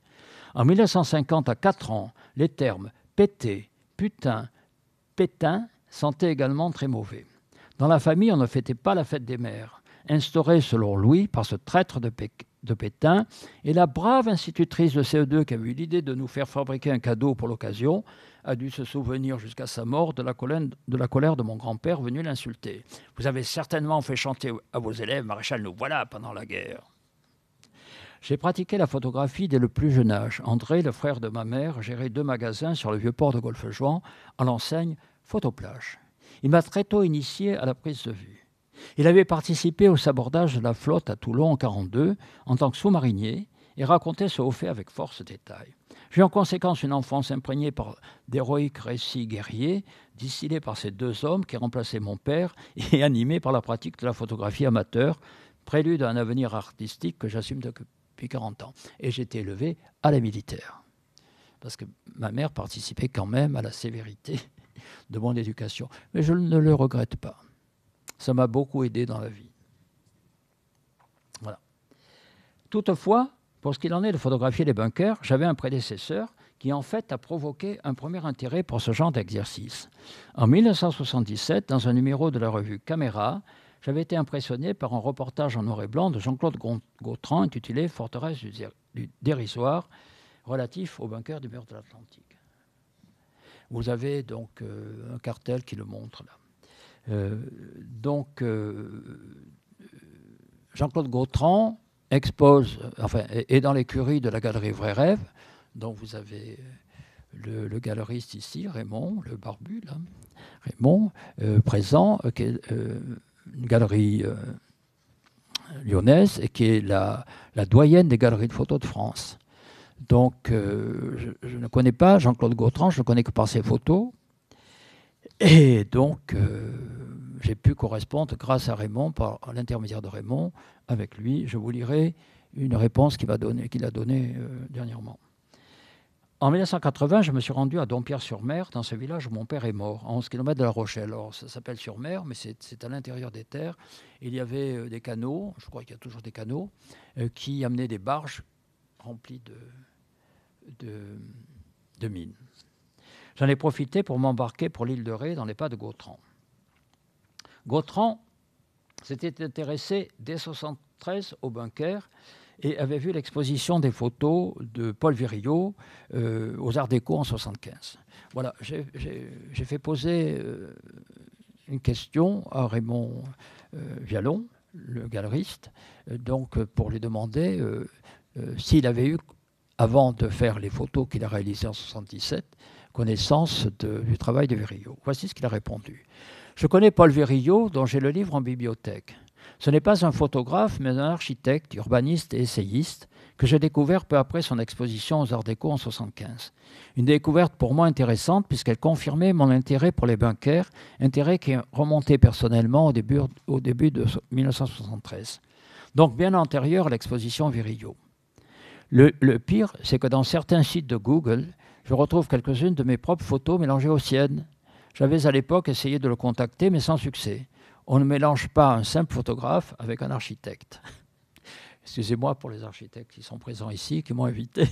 En 1950, à 4 ans, les termes « pété »,« putain »,« pétain » sentaient également très mauvais. Dans la famille, on ne fêtait pas la fête des mères, instaurée selon Louis par ce traître de Pétain, et la brave institutrice de CE2 qui avait eu l'idée de nous faire fabriquer un cadeau pour l'occasion a dû se souvenir jusqu'à sa mort de la colère de mon grand-père venu l'insulter. « Vous avez certainement fait chanter à vos élèves « Maréchal, nous voilà » pendant la guerre. J'ai pratiqué la photographie dès le plus jeune âge. André, le frère de ma mère, gérait 2 magasins sur le vieux port de Golfe-Juan à l'enseigne Photoplage. Il m'a très tôt initié à la prise de vue. Il avait participé au sabordage de la flotte à Toulon en 1942 en tant que sous-marinier et racontait ce haut fait avec force détail. J'ai eu en conséquence une enfance imprégnée par d'héroïques récits guerriers, distillés par ces 2 hommes qui remplaçaient mon père et animés par la pratique de la photographie amateur, prélude à un avenir artistique que j'assume depuis 40 ans. Et j'ai été élevé à la militaire. Parce que ma mère participait quand même à la sévérité de mon éducation. Mais je ne le regrette pas. Ça m'a beaucoup aidé dans la vie. Voilà. Toutefois, pour ce qu'il en est de photographier les bunkers, j'avais un prédécesseur qui en fait a provoqué un premier intérêt pour ce genre d'exercice. En 1977, dans un numéro de la revue Caméra, j'avais été impressionné par un reportage en noir et blanc de Jean-Claude Gautran intitulé « Forteresse du dérisoire » relatif au bunker du mur de l'Atlantique. Vous avez donc un cartel qui le montre là. Jean-Claude Gautran expose, est dans l'écurie de la galerie Vrai Rêve. Donc vous avez le galeriste ici, Raymond, le barbu, là, Raymond, présent, qui est une galerie lyonnaise et qui est la doyenne des galeries de photos de France. Donc je ne connais pas Jean-Claude Gautran, je ne le connais que par ses photos. Et donc j'ai pu correspondre grâce à Raymond, par l'intermédiaire de Raymond, avec lui. Je vous lirai une réponse qu'il a donnée dernièrement. En 1980, je me suis rendu à Dompierre-sur-Mer, dans ce village où mon père est mort, à 11 km de La Rochelle. Alors, ça s'appelle sur-mer, mais c'est à l'intérieur des terres. Il y avait des canaux, je crois qu'il y a toujours des canaux, qui amenaient des barges remplies de mines. J'en ai profité pour m'embarquer pour l'île de Ré dans les pas de Gautran. Gautran s'était intéressé dès 1973 au bunker et avait vu l'exposition des photos de Paul Virilio aux Arts Déco en 1975. Voilà, j'ai fait poser une question à Raymond Vialon, le galeriste, donc pour lui demander s'il avait eu, avant de faire les photos qu'il a réalisées en 1977, connaissance du travail de Virilio. Voici ce qu'il a répondu. Je connais Paul Virilio, dont j'ai le livre en bibliothèque. Ce n'est pas un photographe, mais un architecte, urbaniste et essayiste que j'ai découvert peu après son exposition aux Arts Déco en 1975. Une découverte pour moi intéressante puisqu'elle confirmait mon intérêt pour les bunkers, intérêt qui remontait personnellement au début de 1973. Donc bien antérieur à l'exposition Virilio. Le pire, c'est que dans certains sites de Google, je retrouve quelques-unes de mes propres photos mélangées aux siennes. J'avais à l'époque essayé de le contacter, mais sans succès. On ne mélange pas un simple photographe avec un architecte. Excusez-moi pour les architectes qui sont présents ici, qui m'ont invité.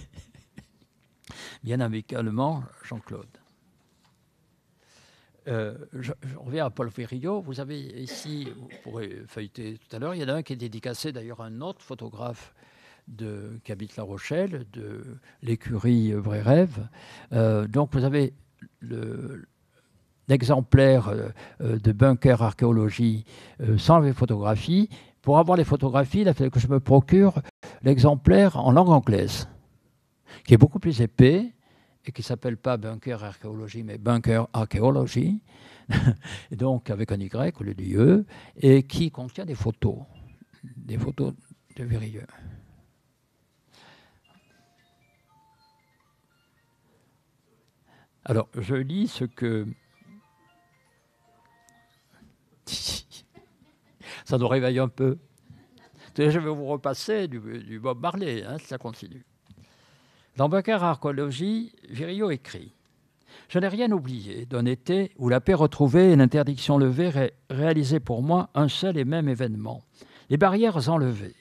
Bien amicalement, Jean-Claude. Je reviens à Paul Virilio. Vous avez ici, vous pourrez feuilleter tout à l'heure, il y en a un qui est dédicacé d'ailleurs à un autre photographe qui habite La Rochelle, de l'écurie Vrai Rêve. Donc vous avez l'exemplaire de bunker archéologie sans les photographies. Pour avoir les photographies, il a fallu que je me procure l'exemplaire en langue anglaise, qui est beaucoup plus épais et qui ne s'appelle pas bunker archéologie, mais bunker archéologie, et donc avec un Y au lieu du E, et qui contient des photos de Virilio. Alors, je lis ce que... Ça nous réveille un peu. Je vais vous repasser du Bob Marley, hein, ça continue. Dans Bunker Archéologie, Virilio écrit « Je n'ai rien oublié d'un été où la paix retrouvée et l'interdiction levée réalisaient pour moi un seul et même événement. Les barrières enlevées.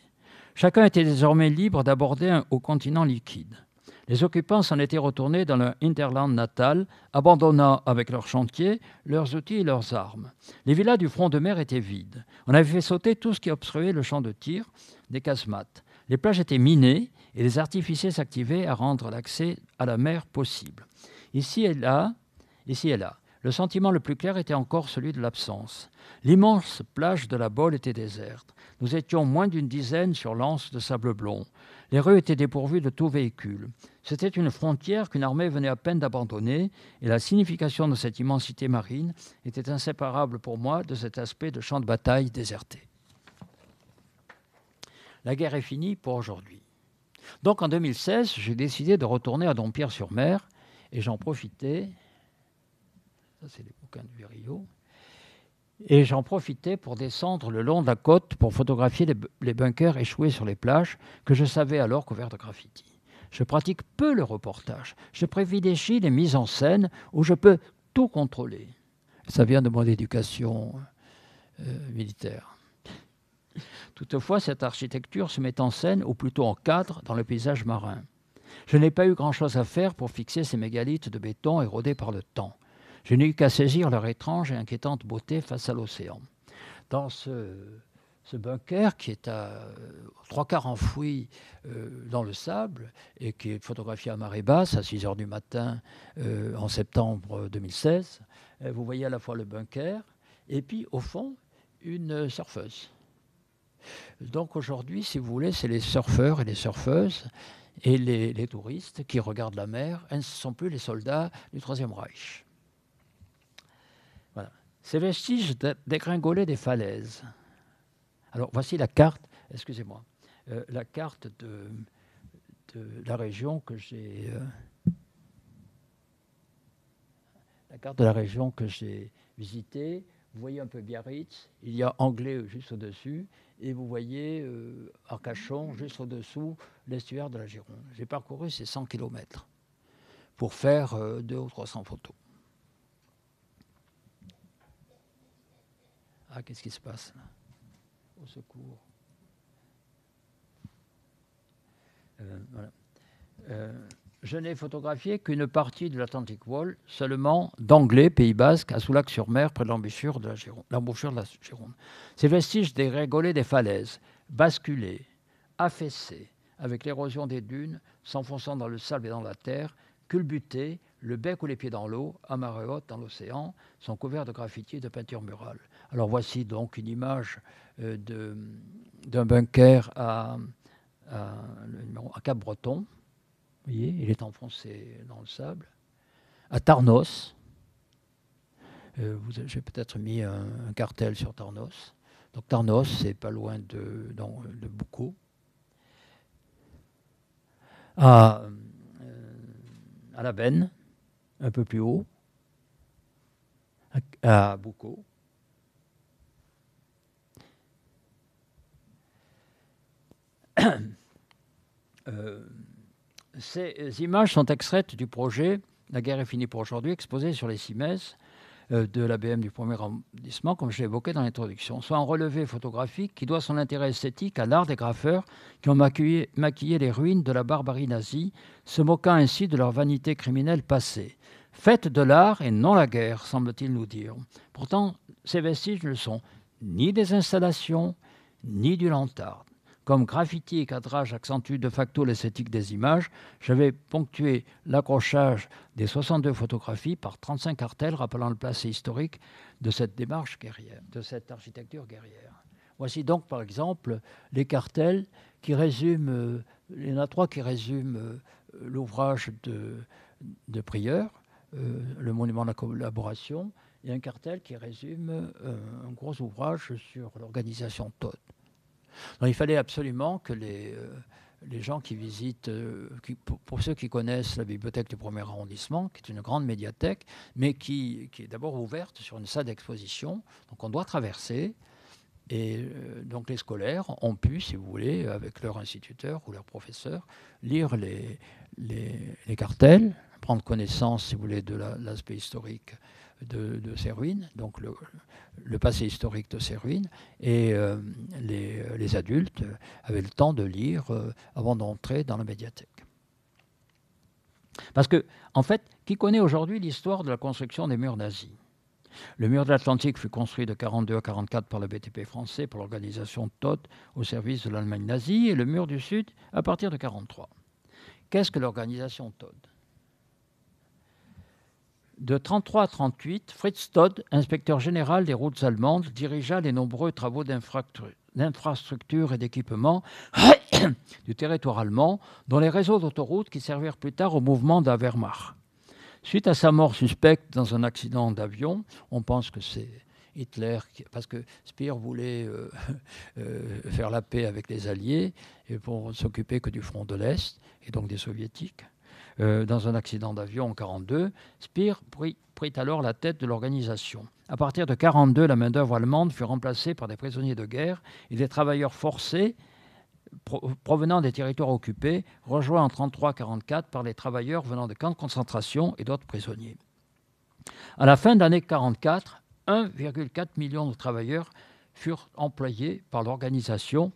Chacun était désormais libre d'aborder au continent liquide. Les occupants s'en étaient retournés dans leur hinterland natal, abandonnant avec leurs chantiers, leurs outils et leurs armes. Les villas du front de mer étaient vides. On avait fait sauter tout ce qui obstruait le champ de tir, des casemates. Les plages étaient minées et les artificiers s'activaient à rendre l'accès à la mer possible. Ici et là, le sentiment le plus clair était encore celui de l'absence. L'immense plage de la Baule était déserte. Nous étions moins d'une dizaine sur l'anse de sable blond. Les rues étaient dépourvues de tout véhicule. C'était une frontière qu'une armée venait à peine d'abandonner, et la signification de cette immensité marine était inséparable pour moi de cet aspect de champ de bataille déserté. La guerre est finie pour aujourd'hui. Donc en 2016, j'ai décidé de retourner à Dompierre-sur-Mer, et j'en profitais... Ça, c'est les bouquins de Virilio. Et j'en profitais pour descendre le long de la côte pour photographier les bunkers échoués sur les plages que je savais alors couverts de graffitis. Je pratique peu le reportage. Je privilégie les mises en scène où je peux tout contrôler. Ça vient de mon éducation militaire. Toutefois, cette architecture se met en scène, ou plutôt en cadre, dans le paysage marin. Je n'ai pas eu grand-chose à faire pour fixer ces mégalithes de béton érodés par le temps. Je n'ai eu qu'à saisir leur étrange et inquiétante beauté face à l'océan. Dans ce bunker qui est à 3/4 enfoui dans le sable et qui est photographié à marée basse à 6 heures du matin en septembre 2016, vous voyez à la fois le bunker et puis au fond une surfeuse. Donc aujourd'hui, si vous voulez, c'est les surfeurs et les surfeuses et les touristes qui regardent la mer. Ce ne sont plus les soldats du Troisième Reich. Voilà. Ces vestiges dégringolés des falaises. Alors voici la carte, excusez-moi, la carte de la région que j'ai visitée. Vous voyez un peu Biarritz, il y a Anglais juste au-dessus, et vous voyez Arcachon juste au-dessous, l'estuaire de la Gironde. J'ai parcouru ces 100 km pour faire 200 ou 300 photos. Ah, qu'est-ce qui se passe là? Au secours. Voilà. Je n'ai photographié qu'une partie de l'Atlantic Wall, seulement d'Anglais, Pays Basque, à Soulac-sur-Mer, près de l'embouchure de la Gironde. Ces vestiges dégringolés des falaises, basculés, affaissés, avec l'érosion des dunes, s'enfonçant dans le sable et dans la terre, culbutés, le bec ou les pieds dans l'eau, à marée haute dans l'océan, sont couverts de graffitis et de peintures murales. Alors voici donc une image d'un bunker à Cap-Breton. Vous voyez, il est enfoncé dans le sable. À Tarnos, j'ai peut-être mis un cartel sur Tarnos. Donc Tarnos, c'est pas loin de Boucau. À la Benne, un peu plus haut, à Boucau. Ces images sont extraites du projet « La guerre est finie pour aujourd'hui », exposé sur les CIMES de l'ABM du 1er arrondissement, comme je l'ai évoqué dans l'introduction, soit un relevé photographique qui doit son intérêt esthétique à l'art des graffeurs qui ont maquillé les ruines de la barbarie nazie, se moquant ainsi de leur vanité criminelle passée. Faites de l'art et non la guerre, semble-t-il nous dire. Pourtant, ces vestiges ne sont ni des installations, ni du lantard. Comme graffiti et cadrage accentuent de facto l'esthétique des images, j'avais ponctué l'accrochage des 62 photographies par 35 cartels rappelant le passé historique de cette démarche guerrière, de cette architecture guerrière. Voici donc par exemple les cartels qui résument, il y en a 3 qui résument l'ouvrage de Prieur, le monument de la collaboration, et un cartel qui résume un gros ouvrage sur l'organisation Todt. Donc, il fallait absolument que les gens qui visitent, pour ceux qui connaissent la bibliothèque du 1er arrondissement, qui est une grande médiathèque, mais qui est d'abord ouverte sur une salle d'exposition, donc on doit traverser, et donc les scolaires ont pu, si vous voulez, avec leur instituteur ou leur professeur, lire les cartels, prendre connaissance, si vous voulez, de l'aspect historique de ces ruines, donc le passé historique de ces ruines, et les adultes avaient le temps de lire avant d'entrer dans la médiathèque. Parce que, en fait, qui connaît aujourd'hui l'histoire de la construction des murs nazis? Le mur de l'Atlantique fut construit de 1942 à 1944 par le BTP français pour l'organisation Todt au service de l'Allemagne nazie, et le mur du Sud à partir de 1943. Qu'est-ce que l'organisation Todt? De 1933 à 1938, Fritz Todt, inspecteur général des routes allemandes, dirigea les nombreux travaux d'infrastructure et d'équipement du territoire allemand, dont les réseaux d'autoroutes qui servirent plus tard au mouvement de la Wehrmacht. Suite à sa mort suspecte dans un accident d'avion, on pense que c'est Hitler, parce que Speer voulait faire la paix avec les Alliés et pour s'occuper que du front de l'Est et donc des Soviétiques. Dans un accident d'avion en 1942, Speer prit alors la tête de l'organisation. À partir de 1942, la main-d'œuvre allemande fut remplacée par des prisonniers de guerre et des travailleurs forcés provenant des territoires occupés, rejoints en 1933-1944 par les travailleurs venant de camps de concentration et d'autres prisonniers. À la fin de l'année 1944, 1,4 million de travailleurs furent employés par l'organisation.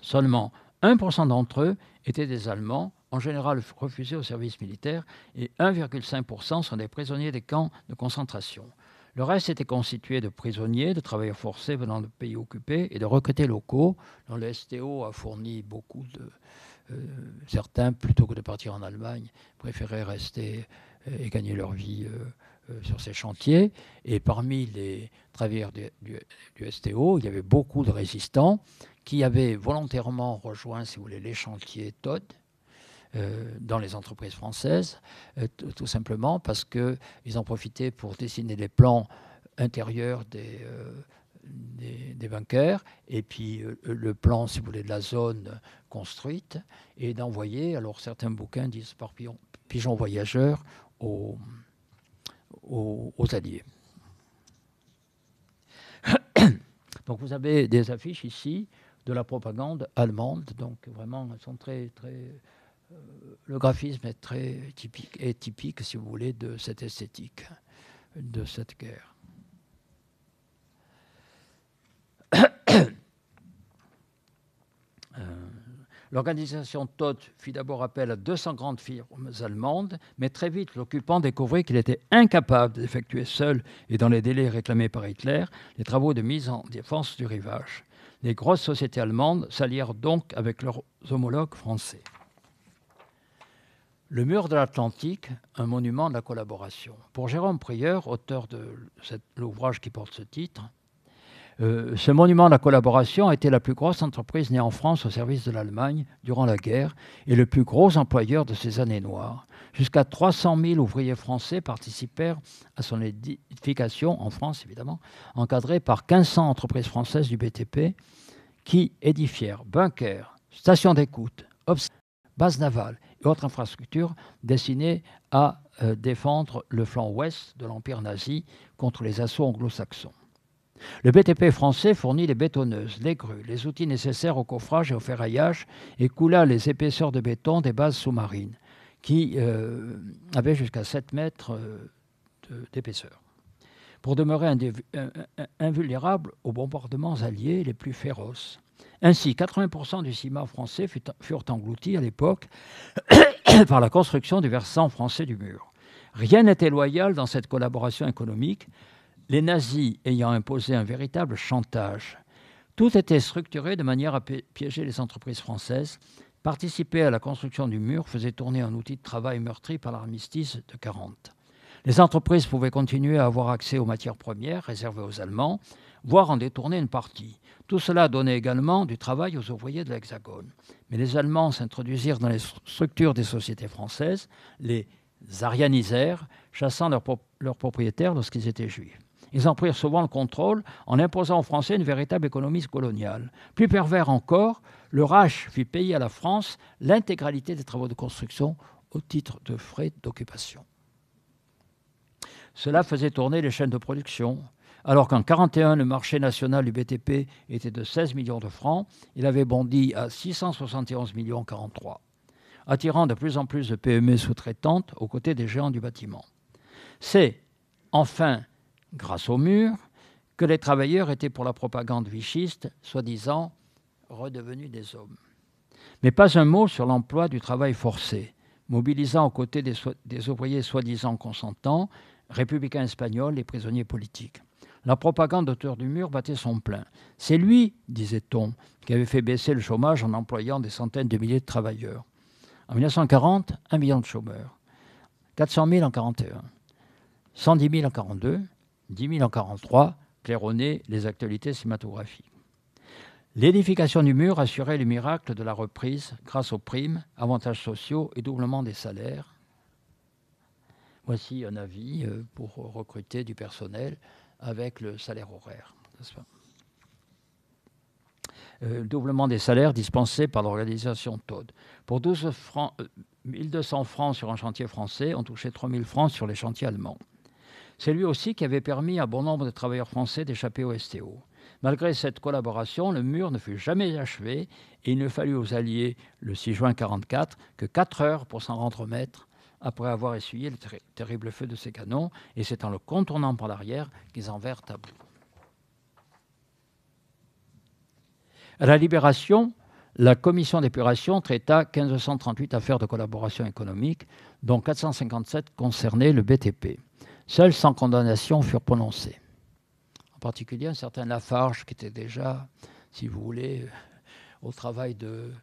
Seulement 1% d'entre eux étaient des Allemands, en général refusés au service militaire, et 1,5% sont des prisonniers des camps de concentration. Le reste était constitué de prisonniers, de travailleurs forcés venant de pays occupés et de retraités locaux, dont le STO a fourni beaucoup de... certains, plutôt que de partir en Allemagne, préféraient rester et gagner leur vie sur ces chantiers. Et parmi les travailleurs du STO, il y avait beaucoup de résistants qui avaient volontairement rejoint, si vous voulez, les chantiers Todt, dans les entreprises françaises, tout simplement parce qu'ils en profitaient pour dessiner les plans intérieurs des bunkers, et puis le plan, si vous voulez, de la zone construite, et d'envoyer, alors certains bouquins disent par pigeons voyageurs, aux Alliés. Donc vous avez des affiches ici de la propagande allemande, donc vraiment elles sont très le graphisme est très typique, si vous voulez, de cette esthétique, de cette guerre. L'organisation Todt fit d'abord appel à 200 grandes firmes allemandes, mais très vite l'occupant découvrit qu'il était incapable d'effectuer seul et dans les délais réclamés par Hitler les travaux de mise en défense du rivage. Les grosses sociétés allemandes s'allièrent donc avec leurs homologues français. Le mur de l'Atlantique, un monument de la collaboration. Pour Jérôme Prieur, auteur de l'ouvrage qui porte ce titre, ce monument de la collaboration a été la plus grosse entreprise née en France au service de l'Allemagne durant la guerre et le plus gros employeur de ces années noires. Jusqu'à 300 000 ouvriers français participèrent à son édification, en France évidemment, encadré par 1500 entreprises françaises du BTP qui édifièrent bunkers, stations d'écoute, bases navales et autres infrastructures destinées à défendre le flanc ouest de l'Empire nazi contre les assauts anglo-saxons. Le BTP français fournit les bétonneuses, les grues, les outils nécessaires au coffrage et au ferraillage et coula les épaisseurs de béton des bases sous-marines qui avaient jusqu'à 7 mètres d'épaisseur pour demeurer invulnérables aux bombardements alliés les plus féroces. Ainsi, 80% du ciment français furent engloutis à l'époque par la construction du versant français du mur. Rien n'était loyal dans cette collaboration économique, les nazis ayant imposé un véritable chantage. Tout était structuré de manière à piéger les entreprises françaises. Participer à la construction du mur faisait tourner un outil de travail meurtri par l'armistice de 1940. Les entreprises pouvaient continuer à avoir accès aux matières premières réservées aux Allemands, voire en détourner une partie. Tout cela donnait également du travail aux ouvriers de l'Hexagone. Mais les Allemands s'introduisirent dans les structures des sociétés françaises, les arianisèrent, chassant leurs propriétaires lorsqu'ils étaient juifs. Ils en prirent souvent le contrôle en imposant aux Français une véritable économie coloniale. Plus pervers encore, le Reich fit payer à la France l'intégralité des travaux de construction au titre de frais d'occupation. Cela faisait tourner les chaînes de production. Alors qu'en 1941, le marché national du BTP était de 16 millions de francs, il avait bondi à 671 millions en 1943, attirant de plus en plus de PME sous-traitantes aux côtés des géants du bâtiment. C'est, enfin, grâce au mur, que les travailleurs étaient pour la propagande vichiste, soi-disant redevenus des hommes. Mais pas un mot sur l'emploi du travail forcé, mobilisant aux côtés des ouvriers soi-disant consentants, républicains espagnols et prisonniers politiques. La propagande d'auteur du mur battait son plein. C'est lui, disait-on, qui avait fait baisser le chômage en employant des centaines de milliers de travailleurs. En 1940, 1 million de chômeurs, 400 000 en 1941, 110 000 en 1942, 10 000 en 1943, claironnaient les actualités cinématographiques. L'édification du mur assurait le miracle de la reprise grâce aux primes, avantages sociaux et doublement des salaires. Voici un avis pour recruter du personnel avec le salaire horaire. Le doublement des salaires dispensés par l'organisation Todt. Pour 1 200 francs sur un chantier français, on touchait 3 000 francs sur les chantiers allemands. C'est lui aussi qui avait permis à bon nombre de travailleurs français d'échapper au STO. Malgré cette collaboration, le mur ne fut jamais achevé et il ne fallut aux Alliés, le 6 juin 1944, que 4 heures pour s'en rendre maître après avoir essuyé le terrible feu de ses canons, et c'est en le contournant par l'arrière qu'ils en vinrent à bout. À la Libération, La commission d'épuration traita 1538 affaires de collaboration économique, dont 457 concernaient le BTP. Seules 100 condamnations furent prononcées. En particulier, un certain Lafarge, qui était déjà, si vous voulez, au travail de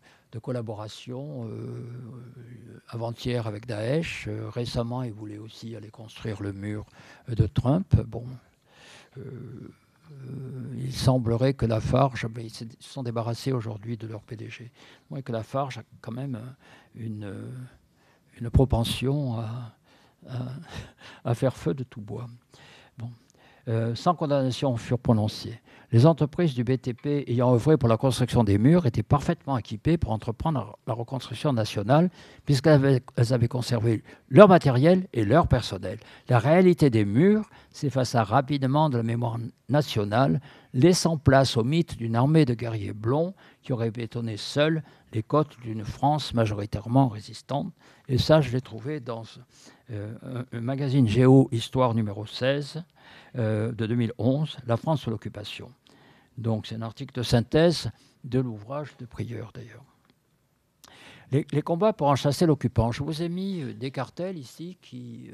collaboration, avant-hier avec Daesh. Récemment, il voulait aussi aller construire le mur de Trump. Bon, il semblerait que Lafarge, ils se sont débarrassés aujourd'hui de leur PDG, que Lafarge a quand même une propension à faire feu de tout bois. Bon. 100 condamnations furent prononcées. Les entreprises du BTP ayant œuvré pour la construction des murs étaient parfaitement équipées pour entreprendre la reconstruction nationale puisqu'elles avaient conservé leur matériel et leur personnel. La réalité des murs s'effaça rapidement de la mémoire nationale, laissant place au mythe d'une armée de guerriers blonds qui aurait bétonné seule les côtes d'une France majoritairement résistante. Et ça, je l'ai trouvé dans un magazine Géo Histoire numéro 16, de 2011, La France sous l'occupation. Donc c'est un article de synthèse de l'ouvrage de Prieur d'ailleurs. Les combats pour en chasser l'occupant. Je vous ai mis des cartels ici qui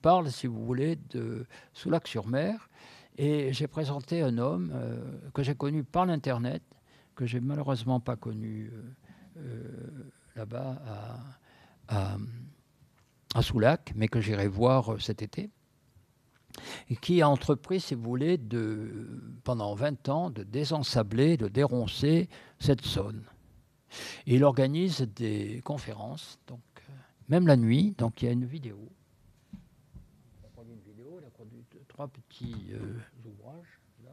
parlent, si vous voulez, de Soulac-sur-Mer. Et j'ai présenté un homme que j'ai connu par l'Internet, que j'ai malheureusement pas connu là-bas à Soulac, mais que j'irai voir cet été. Et qui a entrepris, si vous voulez, pendant 20 ans, de désensabler, de déroncer cette zone. Et il organise des conférences, donc, même la nuit. Donc il y a une vidéo. Il a produit une vidéo, il a produit 3 petits ouvrages. Là.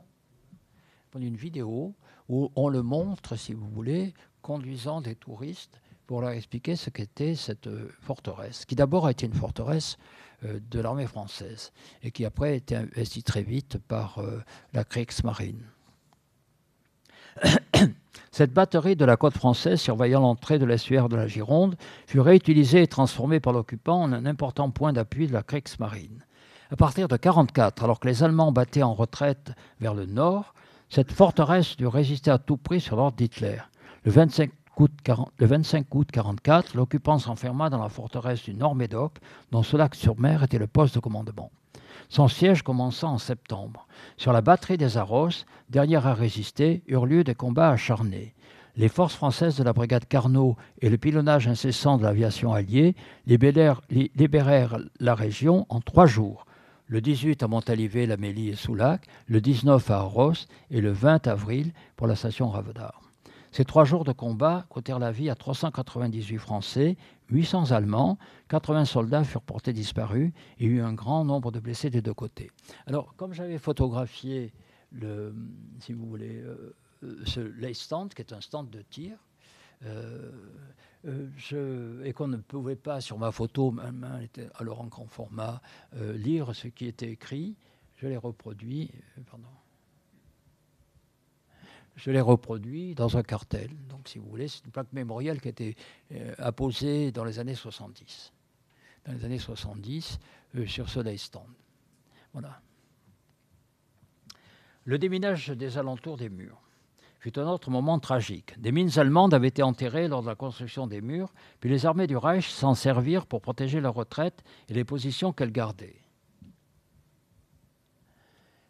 Il a produit une vidéo où on le montre, si vous voulez, conduisant des touristes pour leur expliquer ce qu'était cette forteresse, qui d'abord a été une forteresse de l'armée française et qui après a été investie très vite par la Kriegsmarine. Cette batterie de la côte française surveillant l'entrée de l'estuaire de la Gironde fut réutilisée et transformée par l'occupant en un important point d'appui de la Kriegsmarine. À partir de 1944, alors que les Allemands battaient en retraite vers le nord, cette forteresse dut résister à tout prix sur l'ordre d'Hitler. Le 25 août 1944, l'occupant s'enferma dans la forteresse du Nord-Médoc, dont Soulac-sur-Mer était le poste de commandement. Son siège commença en septembre. Sur la batterie des Arros, dernière à résister, eurent lieu des combats acharnés. Les forces françaises de la brigade Carnot et le pilonnage incessant de l'aviation alliée libérèrent la région en 3 jours. Le 18 à Montalivet, la Mélie et Soulac, le 19 à Arros et le 20 avril pour la station Ravedar. Ces 3 jours de combat coûtèrent la vie à 398 Français, 800 Allemands, 80 soldats furent portés disparus et il y eut un grand nombre de blessés des 2 côtés. Alors, comme j'avais photographié, si vous voulez, ce lay stand, qui est un stand de tir, et qu'on ne pouvait pas, sur ma photo, ma main était alors en grand format, lire ce qui était écrit, je l'ai reproduit. Je l'ai reproduit dans un cartel. Donc, si vous voulez, c'est une plaque mémorielle qui a été apposée dans les années 70. Dans les années 70, sur ce lay stand. Voilà. Le déminage des alentours des murs fut un autre moment tragique. Des mines allemandes avaient été enterrées lors de la construction des murs, puis les armées du Reich s'en servirent pour protéger leurs retraites et les positions qu'elles gardaient.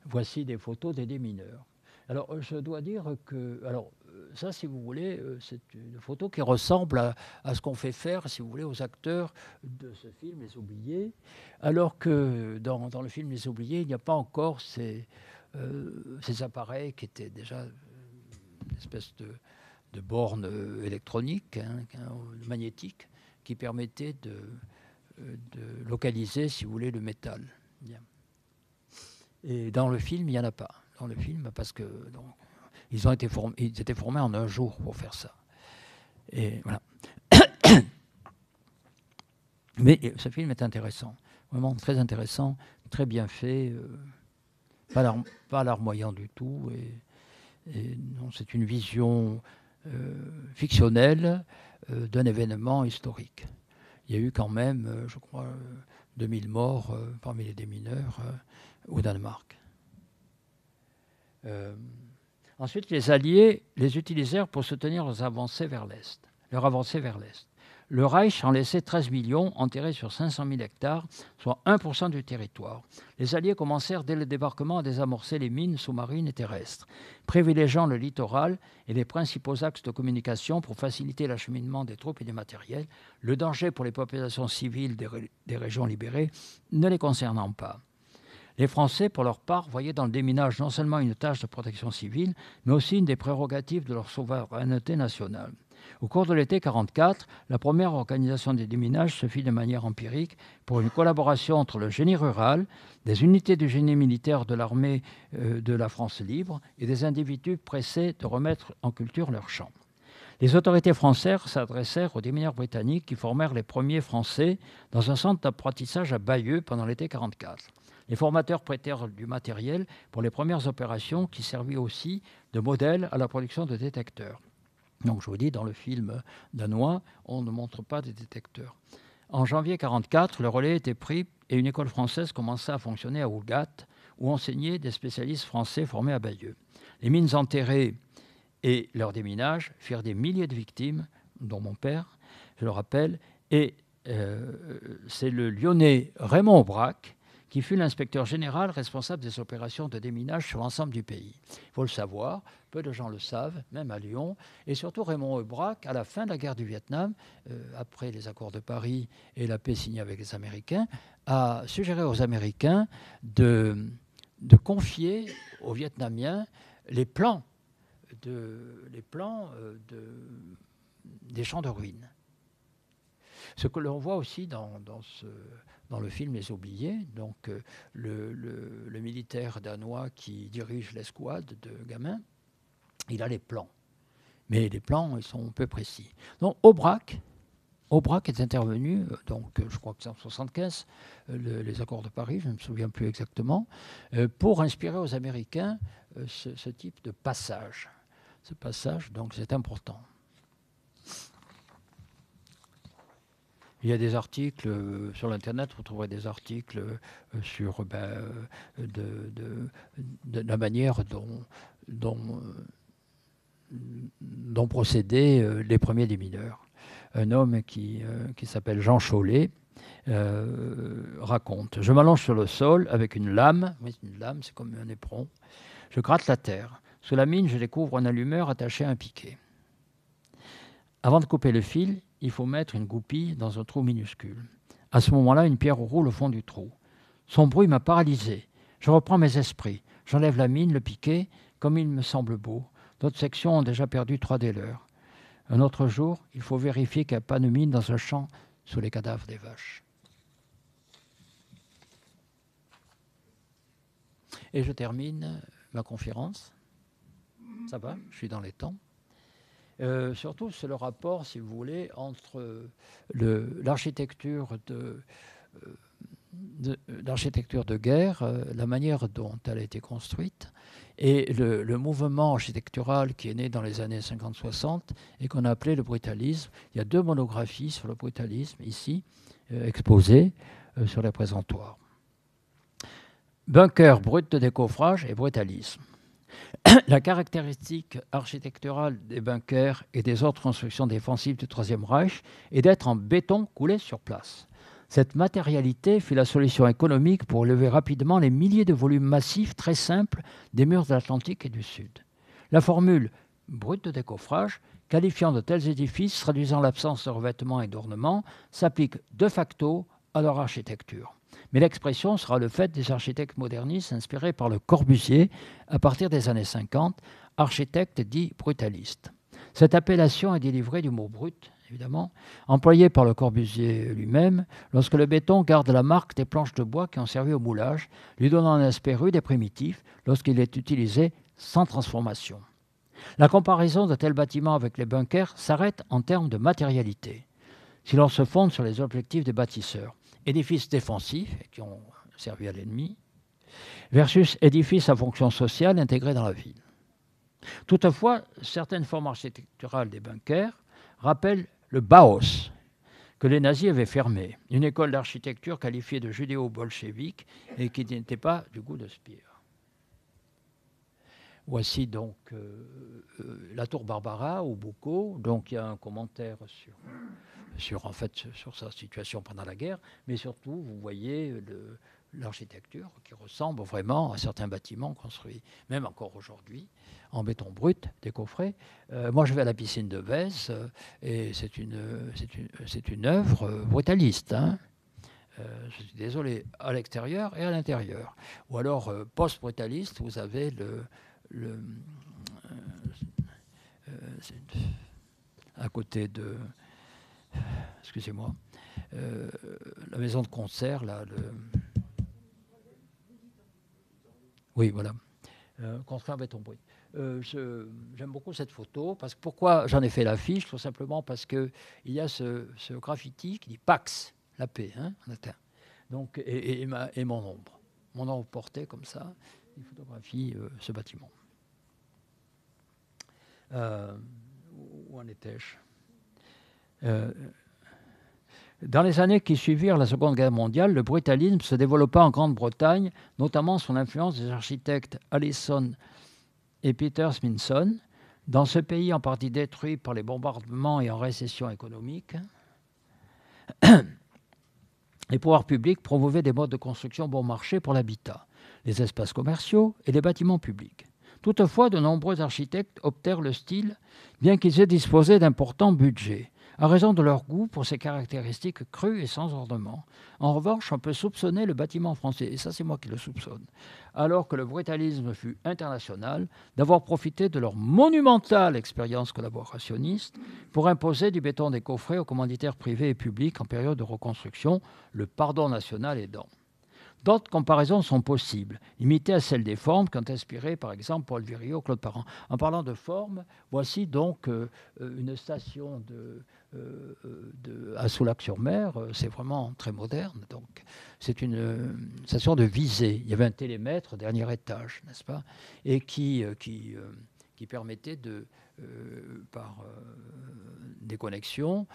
Voici des photos des démineurs. Alors, je dois dire que, ça, si vous voulez, c'est une photo qui ressemble à ce qu'on fait faire, si vous voulez, aux acteurs de ce film, Les Oubliés, alors que dans le film Les Oubliés, il n'y a pas encore ces appareils qui étaient déjà une espèce de borne électronique, magnétique, qui permettait de localiser, si vous voulez, le métal. Bien. Et dans le film, il n'y en a pas. Dans le film, parce que ils étaient formés en 1 jour pour faire ça. Et voilà. Mais ce film est intéressant, vraiment très intéressant, très bien fait, pas larmoyant du tout. Et non, c'est une vision fictionnelle d'un événement historique. Il y a eu quand même, je crois, 2000 morts parmi les démineurs au Danemark. Ensuite, les Alliés les utilisèrent pour soutenir leurs avancées vers l'Est. Le Reich en laissait 13 millions, enterrés sur 500 000 hectares, soit 1% du territoire. Les Alliés commencèrent dès le débarquement à désamorcer les mines sous-marines et terrestres, privilégiant le littoral et les principaux axes de communication pour faciliter l'acheminement des troupes et du matériel, le danger pour les populations civiles des régions libérées ne les concernant pas. Les Français, pour leur part, voyaient dans le déminage non seulement une tâche de protection civile, mais aussi une des prérogatives de leur souveraineté nationale. Au cours de l'été 1944, la première organisation des déminages se fit de manière empirique pour une collaboration entre le génie rural, des unités du génie militaire de l'armée de la France libre et des individus pressés de remettre en culture leurs champs. Les autorités françaises s'adressèrent aux démineurs britanniques qui formèrent les premiers Français dans un centre d'apprentissage à Bayeux pendant l'été 1944. Les formateurs prêtèrent du matériel pour les premières opérations qui servit aussi de modèle à la production de détecteurs. Donc je vous dis, dans le film danois, on ne montre pas des détecteurs. En janvier 1944, le relais était pris et une école française commença à fonctionner à Ougat, où enseignaient des spécialistes français formés à Bayeux. Les mines enterrées et leur déminage firent des milliers de victimes, dont mon père, je le rappelle, et c'est le Lyonnais Raymond Aubrac qui fut l'inspecteur général responsable des opérations de déminage sur l'ensemble du pays. Il faut le savoir, peu de gens le savent, même à Lyon, et surtout Raymond Aubrac, à la fin de la guerre du Vietnam, après les accords de Paris et la paix signée avec les Américains, a suggéré aux Américains de confier aux Vietnamiens les plans des champs de ruines. Ce que l'on voit aussi dans le film Les Oubliés, donc le militaire danois qui dirige l'escouade de gamins, il a les plans. Mais les plans, ils sont peu précis. Donc Aubrac est intervenu, donc je crois que c'est en 1975, les accords de Paris, je ne me souviens plus exactement, pour inspirer aux Américains ce type de passage. Ce passage, donc c'est important. Il y a des articles sur l'Internet, vous trouverez des articles sur la manière dont procédaient les premiers démineurs. Un homme qui s'appelle Jean Chollet raconte « Je m'allonge sur le sol avec une lame, oui, une lame, c'est comme un éperon, je gratte la terre. Sous la mine, je découvre un allumeur attaché à un piquet. Avant de couper le fil, il faut mettre une goupille dans un trou minuscule. À ce moment-là, une pierre roule au fond du trou. Son bruit m'a paralysé. Je reprends mes esprits. J'enlève la mine, le piquet, comme il me semble beau. D'autres sections ont déjà perdu 3 des leurs. Un autre jour, il faut vérifier qu'il n'y a pas de mine dans un champ sous les cadavres des vaches. » Et je termine ma conférence. Ça va, je suis dans les temps. Surtout, c'est le rapport, si vous voulez, entre l'architecture de guerre, la manière dont elle a été construite, et le mouvement architectural qui est né dans les années 50-60 et qu'on a appelé le brutalisme. Il y a 2 monographies sur le brutalisme ici, exposées sur les présentoirs. Bunker brut de décoffrage et brutalisme. La caractéristique architecturale des bunkers et des autres constructions défensives du Troisième Reich est d'être en béton coulé sur place. Cette matérialité fut la solution économique pour lever rapidement les milliers de volumes massifs très simples des murs de l'Atlantique et du Sud. La formule « brut de décoffrage » qualifiant de tels édifices traduisant l'absence de revêtements et d'ornements s'applique de facto à leur architecture. Mais l'expression sera le fait des architectes modernistes inspirés par Le Corbusier à partir des années 50, architecte dit brutaliste. Cette appellation est délivrée du mot brut, évidemment, employé par Le Corbusier lui-même lorsque le béton garde la marque des planches de bois qui ont servi au moulage, lui donnant un aspect rude et primitif lorsqu'il est utilisé sans transformation. La comparaison de tels bâtiments avec les bunkers s'arrête en termes de matérialité. Si l'on se fonde sur les objectifs des bâtisseurs, édifices défensifs qui ont servi à l'ennemi, versus édifices à fonction sociale intégrés dans la ville. Toutefois, certaines formes architecturales des bunkers rappellent le Bauhaus, que les nazis avaient fermé, une école d'architecture qualifiée de judéo-bolchevique et qui n'était pas du goût de Speer. Voici donc la tour Barbara au Boucau. Donc il y a un commentaire en fait, sur sa situation pendant la guerre, mais surtout vous voyez l'architecture qui ressemble vraiment à certains bâtiments construits, même encore aujourd'hui, en béton brut, des coffrets. Moi je vais à la piscine de Vèze et c'est une œuvre brutaliste. Hein. Je suis désolé, à l'extérieur et à l'intérieur. Ou alors, post-brutaliste, vous avez à côté de, excusez-moi, la maison de concert, là, oui, voilà, construit en béton brut. J'aime beaucoup cette photo. Parce que pourquoi j'en ai fait l'affiche? Tout simplement parce qu'il y a ce graffiti qui dit Pax, la paix, hein, en latin. Donc, et mon ombre. Mon ombre porté comme ça, il photographie ce bâtiment. Où en étais-je? Dans les années qui suivirent la Seconde Guerre mondiale, le brutalisme se développa en Grande-Bretagne, notamment sous l'influence des architectes Allison et Peter Smithson. Dans ce pays en partie détruit par les bombardements et en récession économique, les pouvoirs publics promouvaient des modes de construction bon marché pour l'habitat, les espaces commerciaux et les bâtiments publics. Toutefois, de nombreux architectes optèrent le style, bien qu'ils aient disposé d'importants budgets, à raison de leur goût pour ses caractéristiques crues et sans ornement. En revanche, on peut soupçonner le bâtiment français, et ça c'est moi qui le soupçonne, alors que le brutalisme fut international, d'avoir profité de leur monumentale expérience collaborationniste pour imposer du béton des coffrets aux commanditaires privés et publics en période de reconstruction, le pardon national aidant. D'autres comparaisons sont possibles, limitées à celles des formes qu'ont inspiré par exemple Paul Virilio, Claude Parent. En parlant de formes, voici donc une station à Soulac-sur-Mer, c'est vraiment très moderne. Donc, c'est une station de visée. Il y avait un télémètre au dernier étage, n'est-ce pas? Et qui permettait par des connexions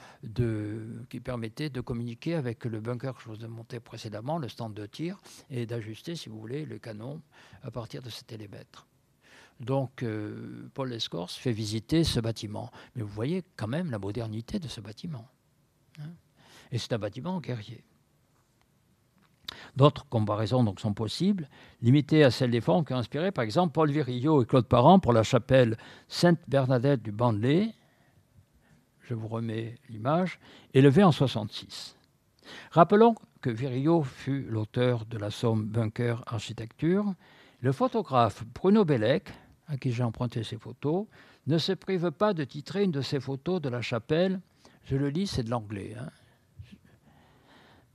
qui permettaient de communiquer avec le bunker que je vous ai monté précédemment, le stand de tir, et d'ajuster, si vous voulez, le canon à partir de ce télémètre. Donc, Paul Lescorce fait visiter ce bâtiment. Mais vous voyez quand même la modernité de ce bâtiment. Hein, et c'est un bâtiment guerrier. D'autres comparaisons donc sont possibles, limitées à celles des formes qui ont inspiré, par exemple, Paul Virilio et Claude Parent pour la chapelle Sainte-Bernadette du Bandelay. Je vous remets l'image, élevée en 1966. Rappelons que Virilio fut l'auteur de la somme Bunker Architecture. Le photographe Bruno Bellec, à qui j'ai emprunté ces photos, ne se prive pas de titrer une de ses photos de la chapelle. Je le lis, c'est de l'anglais. Hein.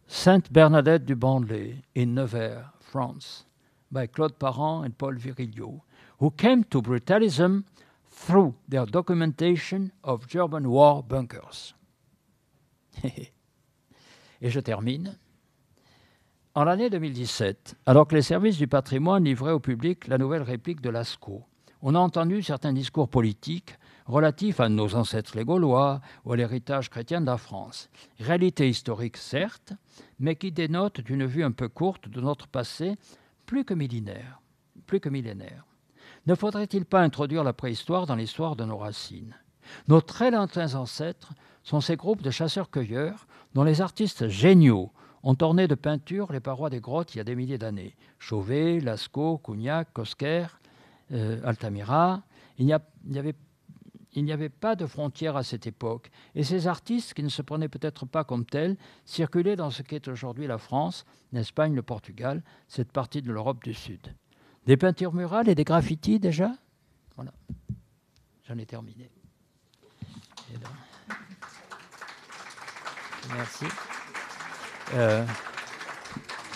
Sainte Bernadette du Bandelay in Nevers, France, by Claude Parent and Paul Virilio, who came to brutalism through their documentation of German war bunkers. Et je termine. En l'année 2017, alors que les services du patrimoine livraient au public la nouvelle réplique de Lascaux, on a entendu certains discours politiques relatifs à nos ancêtres les Gaulois ou à l'héritage chrétien de la France. Réalité historique, certes, mais qui dénote d'une vue un peu courte de notre passé plus que millénaire. Ne faudrait-il pas introduire la préhistoire dans l'histoire de nos racines? Nos très lointains ancêtres sont ces groupes de chasseurs-cueilleurs dont les artistes géniaux ont orné de peinture les parois des grottes il y a des milliers d'années. Chauvet, Lascaux, Cougnac, Cosquer, Altamira. Il n'y avait pas de frontières à cette époque. Et ces artistes, qui ne se prenaient peut-être pas comme tels, circulaient dans ce qu'est aujourd'hui la France, l'Espagne, le Portugal, cette partie de l'Europe du Sud. Des peintures murales et des graffitis déjà? Voilà. J'en ai terminé. Merci.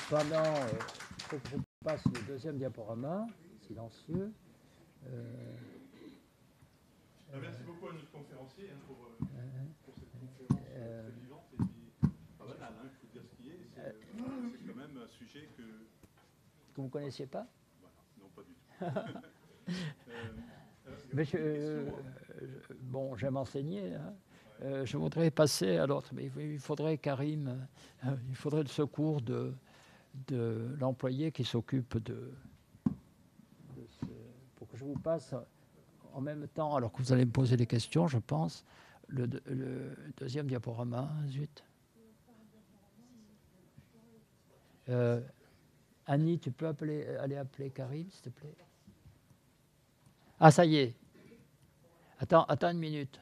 Pendant, il faut que je passe le deuxième diaporama, silencieux. Merci beaucoup à notre conférencier pour cette conférence vivante et puis pas banale, il faut dire ce qui est. C'est quand même un sujet que vous ne connaissiez pas? Voilà, non, pas du tout. Mais bon, j'aime enseigner. Hein. Je voudrais passer à l'autre, mais il faudrait, Karim, il faudrait le secours de l'employé qui s'occupe de ce, pour que je vous passe en même temps, alors que vous allez me poser des questions, je pense, le deuxième diaporama. Zut. Annie, tu peux aller appeler Karim, s'il te plaît? Ah, ça y est. Attends une minute.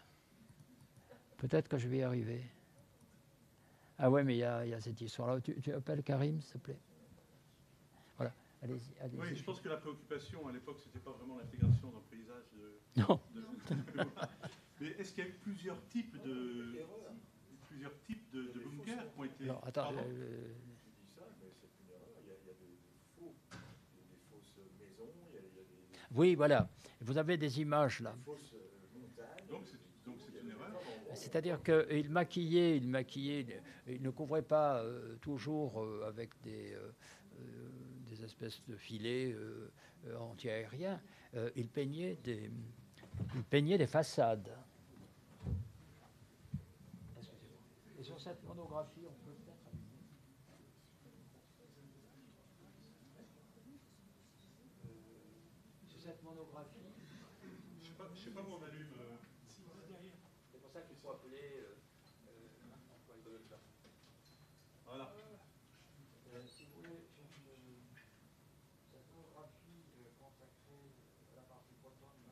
Peut-être que je vais y arriver. Ah ouais, mais il y a cette histoire-là. Tu appelles Karim, s'il te plaît? Voilà, allez-y. Oui, je pense que la préoccupation à l'époque, c'était pas vraiment l'intégration dans le paysage de... Non. Mais est-ce qu'il y a eu plusieurs types de bunkers qui ont été... Alors, attends, oui, voilà. Vous avez des images là. Donc c'est une erreur. C'est-à-dire qu'il maquillait, il ne couvrait pas toujours avec des espèces de filets anti-aériens. Il peignait des façades. Excusez-moi. Et sur cette monographie, on peut peut-être... Sur cette monographie... Je sais pas où on allume. C'est pour ça qu'il faut appeler... Voilà. Si vous voulez, cette monographie consacrée à la partie bretonne,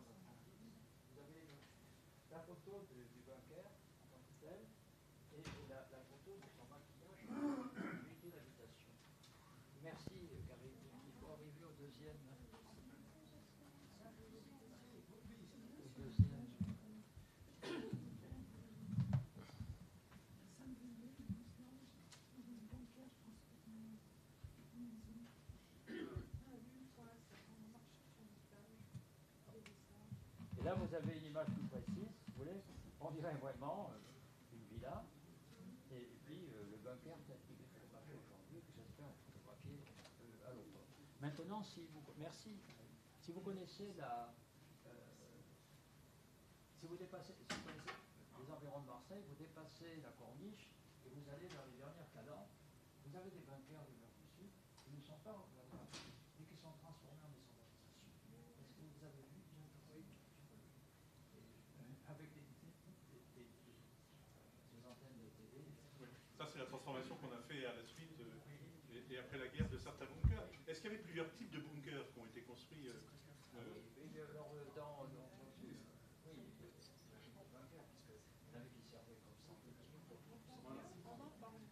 vous avez la photo du bunker en tant que tel et la photo de son maquillage unité d'habitation. Merci, Karim. Il faut arriver au deuxième. Et là, vous avez une image plus précise, vous voulez, on dirait vraiment une villa, et puis le bunker tel qu'il est photographié aujourd'hui, que j'espère photographier à l'automne. Maintenant, merci. Si vous connaissez si vous connaissez les environs de Marseille, vous dépassez la corniche et vous allez vers les dernières calanques. Vous avez des bunkers du nord du sud qui ne sont pas photographiés, mais qui sont transformés en maisons d'habitation. Est-ce que vous avez vu? Avec des antennes de télé. Ça, c'est la transformation qu'on a fait à la suite et après la guerre de certains bunkers. Est-ce qu'il y avait plusieurs types de bunkers qui ont été construits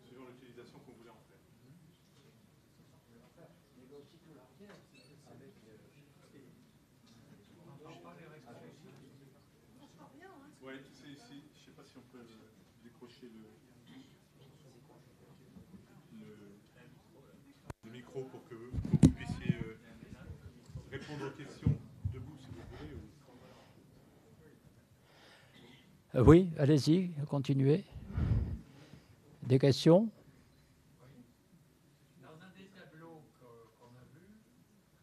suivant l'utilisation qu'on voulait en faire? Oui, je ne sais pas si on peut décrocher le micro pour que vous puissiez répondre aux questions debout, si vous voulez. Oui, allez-y, continuez. Des questions? Dans un des tableaux qu'on a vu,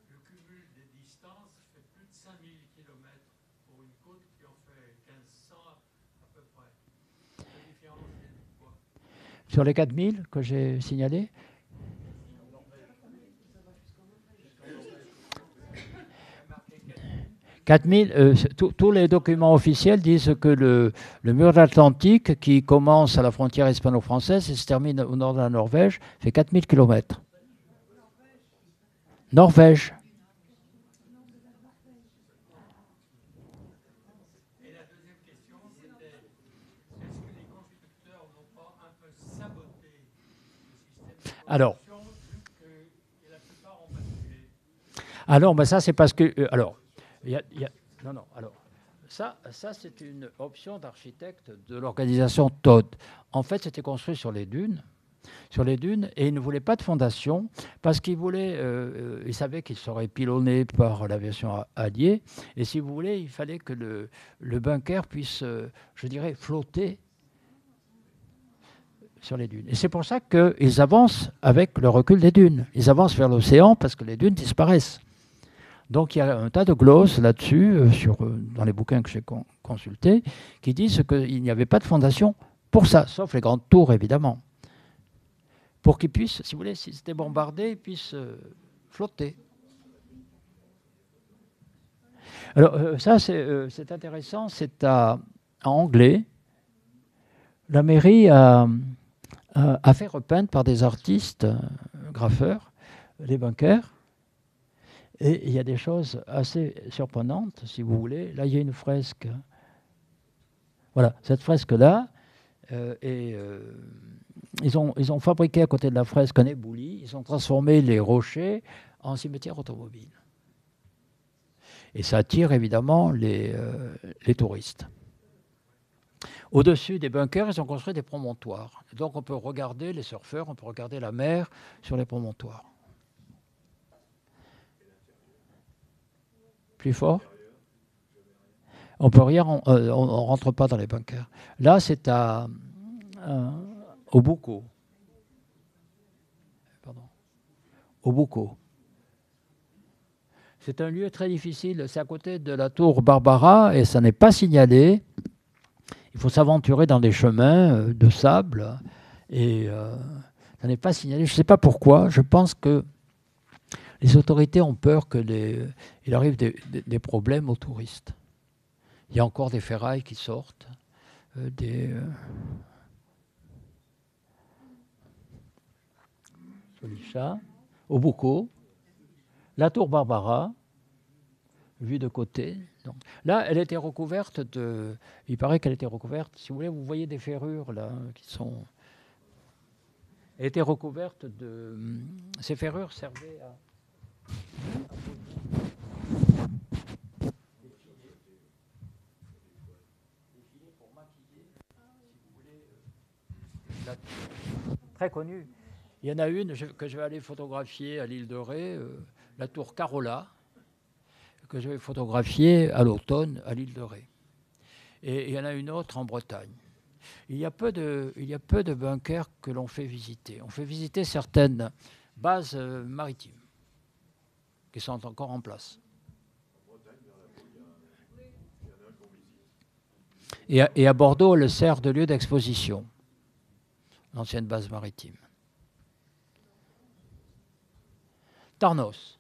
le cumul des distances fait plus de 5000 km pour une côte qui en fait 1500 à peu près. La différence vient de quoi? Sur les 4000 que j'ai signalés? 4000, tous les documents officiels disent que le mur de l'Atlantique, qui commence à la frontière hispano-française et se termine au nord de la Norvège, fait 4000 km. Norvège. Et la deuxième question, c'était est-ce que les constructeurs n'ont pas un peu saboté le système de Alors, construction vu que la plupart ont basculé? alors ben ça c'est parce que... Alors, ça c'est une option d'architecte de l'organisation Todd. En fait, c'était construit sur les dunes, et ils ne voulaient pas de fondation parce qu'ils ils savaient qu'ils seraient pilonnés par l'aviation alliée, et si vous voulez, il fallait que le bunker puisse, je dirais, flotter sur les dunes. Et c'est pour ça qu'ils avancent avec le recul des dunes. Ils avancent vers l'océan parce que les dunes disparaissent. Donc il y a un tas de glosses là-dessus, dans les bouquins que j'ai consultés, qui disent qu'il n'y avait pas de fondation pour ça, sauf les grandes tours évidemment, pour qu'ils puissent, si vous voulez, si c'était bombardé, ils puissent flotter. Alors, ça, c'est intéressant. C'est en anglais. La mairie a fait repeindre par des artistes, graffeurs, les bunkers. Et il y a des choses assez surprenantes, si vous voulez. Là, il y a une fresque. Voilà, cette fresque-là. Ils ont fabriqué à côté de la fresque un éboulis. Ils ont transformé les rochers en cimetière automobile. Et ça attire évidemment les touristes. Au-dessus des bunkers, ils ont construit des promontoires. Donc on peut regarder les surfeurs, on peut regarder la mer sur les promontoires. Plus fort? On peut rien, on rentre pas dans les bunkers. Là, c'est au Bucco. Pardon. Au Bucco. C'est un lieu très difficile. C'est à côté de la tour Barbara et ça n'est pas signalé. Il faut s'aventurer dans des chemins de sable et ça n'est pas signalé. Je ne sais pas pourquoi. Je pense que les autorités ont peur qu'il arrive des problèmes aux touristes. Il y a encore des ferrailles qui sortent. Joli chat. Au Bucco. La tour Barbara, vue de côté. Donc, là, elle était recouverte de... Il paraît qu'elle était recouverte... Si vous voulez, vous voyez des ferrures là qui sont... Elle était recouverte de... Ces ferrures servaient à... pour maquiller, si vous voulez, très connue. Il y en a une que je vais aller photographier à l'île de Ré, la tour Carola, que je vais photographier à l'automne à l'île de Ré. Et il y en a une autre en Bretagne. Il y a peu de bunkers que l'on fait visiter. On fait visiter certaines bases maritimes qui sont encore en place. Et à Bordeaux, elle sert de lieu d'exposition, l'ancienne base maritime. Tarnos.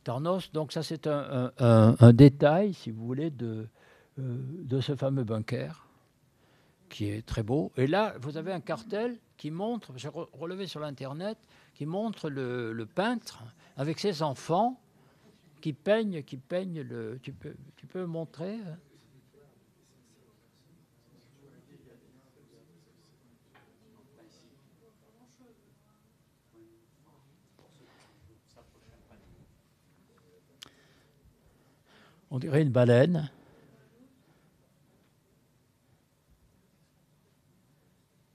Tarnos, donc ça c'est un détail, si vous voulez, de ce fameux bunker, qui est très beau. Et là, vous avez un cartel qui montre, j'ai relevé sur l'Internet, qui montre le peintre avec ses enfants qui peignent le... Tu peux montrer ? On dirait une baleine.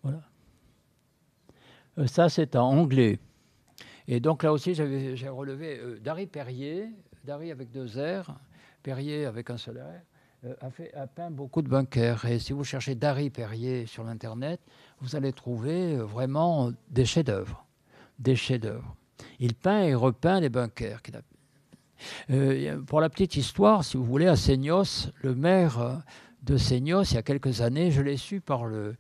Voilà. Ça, c'est en anglais. Et donc là aussi, j'ai relevé Dari Perrier, Dari avec 2 R, Perrier avec un seul R, a peint beaucoup de bunkers. Et si vous cherchez Dari Perrier sur l'Internet, vous allez trouver vraiment des chefs-d'œuvre. Des chefs-d'œuvre. Il peint et repeint les bunkers qu'il a. Pour la petite histoire, si vous voulez, à Seignos, le maire de Seignos, il y a quelques années, je l'ai su par le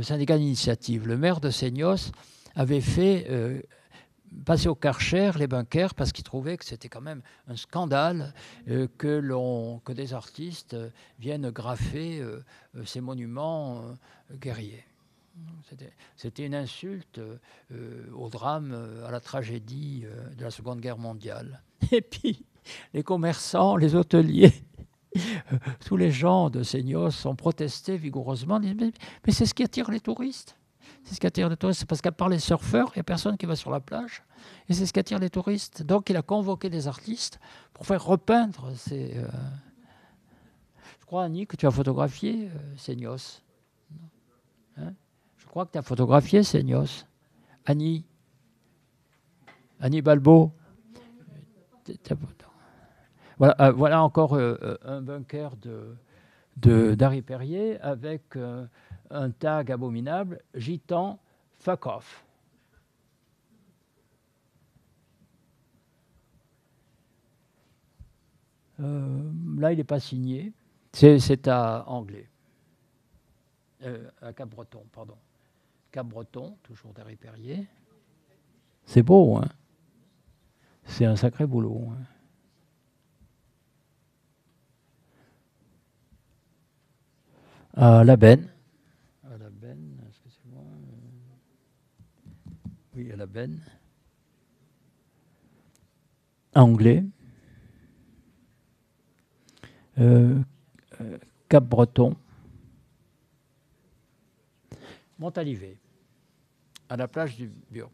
syndicat d'initiative. Le maire de Seignos avait fait passer au Karcher les bunkers parce qu'il trouvait que c'était quand même un scandale que des artistes viennent graffer ces monuments guerriers. C'était une insulte au drame, à la tragédie de la Seconde Guerre mondiale. Et puis, les commerçants, les hôteliers, tous les gens de Seignos ont protesté vigoureusement. Mais c'est ce qui attire les touristes. C'est ce qui attire les touristes. C'est parce qu'à part les surfeurs, il n'y a personne qui va sur la plage. Et c'est ce qui attire les touristes. Donc, il a convoqué des artistes pour faire repeindre ces... Je crois, Annie, que tu as photographié Seignos. Hein? Je crois que tu as photographié Seignos. Annie Balbo. Voilà encore un bunker d'Ari Perrier avec un tag abominable, Gitan, fuck off. Là, il n'est pas signé. C'est à Anglais. À Cap-Breton, pardon. Cap-Breton, toujours d'Ari Perrier. C'est beau, hein. C'est un sacré boulot. Hein. À la Benne. À la Benne, excusez-moi. Oui, à la Benne. Anglais. Cap-Breton. Montalivet. À la plage du Burb.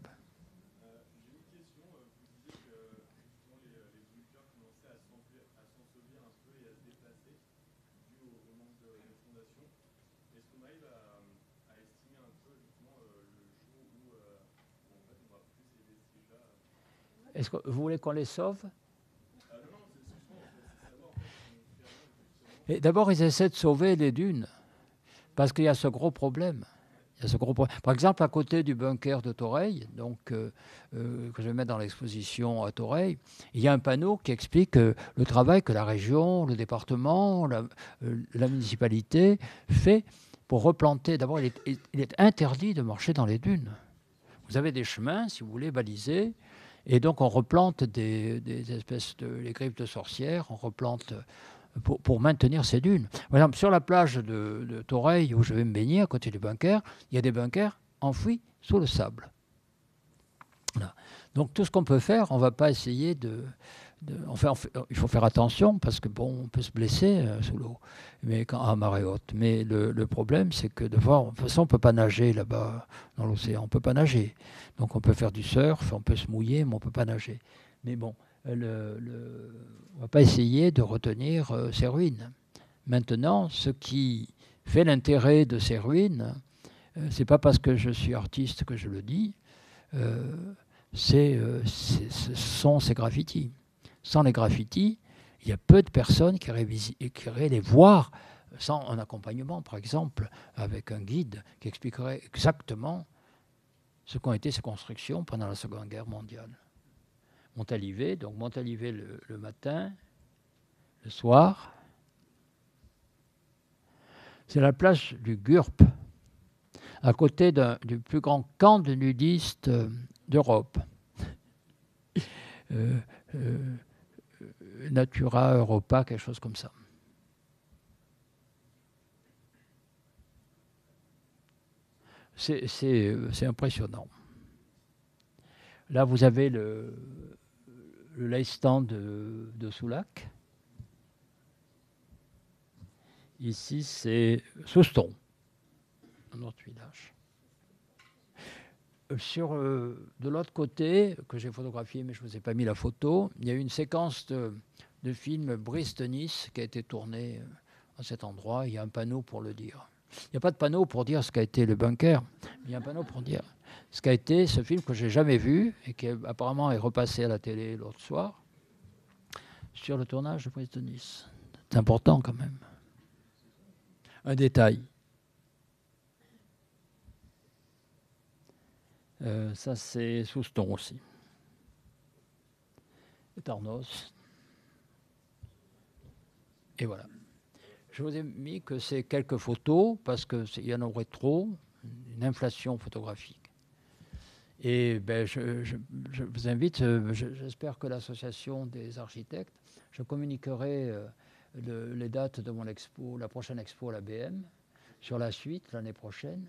Est-ce que vous voulez qu'on les sauve? Et d'abord, ils essaient de sauver les dunes, parce qu'il y a ce gros problème. Par exemple, à côté du bunker de Toreil, donc, que je vais mettre dans l'exposition à Toreil, il y a un panneau qui explique le travail que la région, le département, la municipalité fait pour replanter. D'abord, il est interdit de marcher dans les dunes. Vous avez des chemins, si vous voulez, balisés, et donc on replante des espèces les griffes de sorcières, on replante pour maintenir ces dunes. Par exemple, sur la plage de Toreil, où je vais me baigner, à côté du bunker, il y a des bunkers enfouis sous le sable. Voilà. Donc tout ce qu'on peut faire, on ne va pas essayer il faut faire attention parce que bon, on peut se blesser sous l'eau, mais à marée haute. Mais le problème, c'est que de toute façon, on ne peut pas nager là-bas dans l'océan. On ne peut pas nager. Donc on peut faire du surf, on peut se mouiller, mais on ne peut pas nager. Mais bon, on ne va pas essayer de retenir ces ruines. Maintenant, ce qui fait l'intérêt de ces ruines, ce n'est pas parce que je suis artiste que je le dis, ce sont ces graffitis. Sans les graffitis, il y a peu de personnes qui iraient les voir sans un accompagnement, par exemple, avec un guide qui expliquerait exactement ce qu'ont été ces constructions pendant la Seconde Guerre mondiale. Montalivet, donc Montalivet le matin, le soir. C'est la plage du Gurp, à côté du plus grand camp de nudistes d'Europe. Natura Europa, quelque chose comme ça. C'est impressionnant. Là, vous avez le Leistan de Soulac. Ici, c'est Souston, un autre village. De l'autre côté, que j'ai photographié, mais je ne vous ai pas mis la photo, il y a une séquence de film Brest-Nice qui a été tournée à cet endroit. Il y a un panneau pour le dire. Il n'y a pas de panneau pour dire ce qu'a été le bunker, mais il y a un panneau pour dire ce qu'a été ce film que je n'ai jamais vu et qui apparemment est repassé à la télé l'autre soir sur le tournage de Brest-Nice. C'est important quand même. Un détail. Ça, c'est Souston aussi. Tarnos. Et voilà. Je vous ai mis que c'est quelques photos parce qu'il y en aurait trop, une inflation photographique. Et ben, je vous invite, j'espère que l'association des architectes, je communiquerai les dates de mon expo, la prochaine expo à la BM, sur la suite l'année prochaine,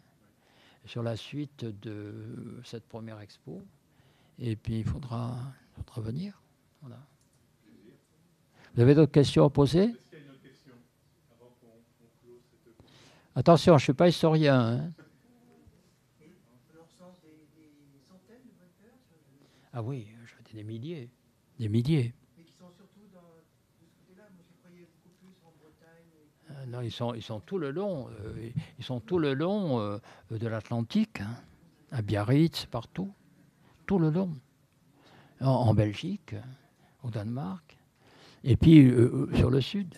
sur la suite de cette première expo. Et puis il faudra venir. Voilà. Vous avez d'autres questions à poser? Est-ce qu'il y a une autre question avant qu'on close cette... Attention, je ne suis pas historien. Hein. Ah oui, je des milliers. Des milliers. Mais qui sont surtout de ce côté-là. Moi, je croyais beaucoup plus en Bretagne. Non, ils sont tout le long. Ils sont tout le long de l'Atlantique, hein, à Biarritz, partout, tout le long. En Belgique, au Danemark, et puis sur le sud.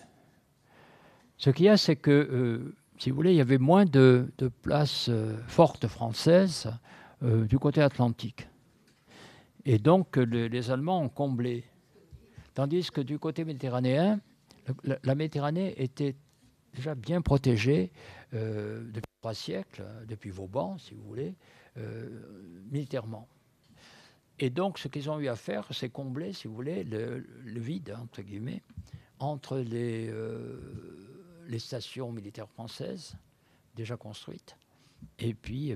Ce qu'il y a, c'est que, si vous voulez, il y avait moins de places fortes françaises du côté atlantique. Et donc, les Allemands ont comblé. Tandis que du côté méditerranéen, la Méditerranée était déjà bien protégée depuis 3 siècles, depuis Vauban, si vous voulez, militairement. Et donc, ce qu'ils ont eu à faire, c'est combler, si vous voulez, le vide, entre guillemets, entre les stations militaires françaises déjà construites, et puis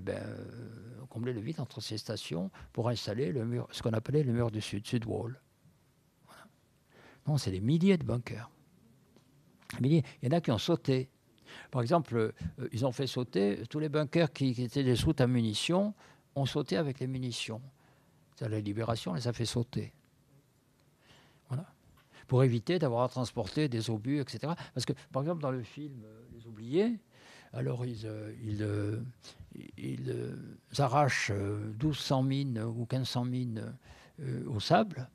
combler le vide entre ces stations pour installer le mur, ce qu'on appelait le mur du Sud, Sud-Wall. Voilà. Non, c'est des milliers de bunkers. Il y en a qui ont sauté. Par exemple, ils ont fait sauter tous les bunkers qui étaient des soutes à munitions, ont sauté avec les munitions. La Libération les a fait sauter. Voilà. Pour éviter d'avoir à transporter des obus, etc. Parce que, par exemple, dans le film Les Oubliés, alors ils arrachent 1200 mines ou 1500 mines au sable,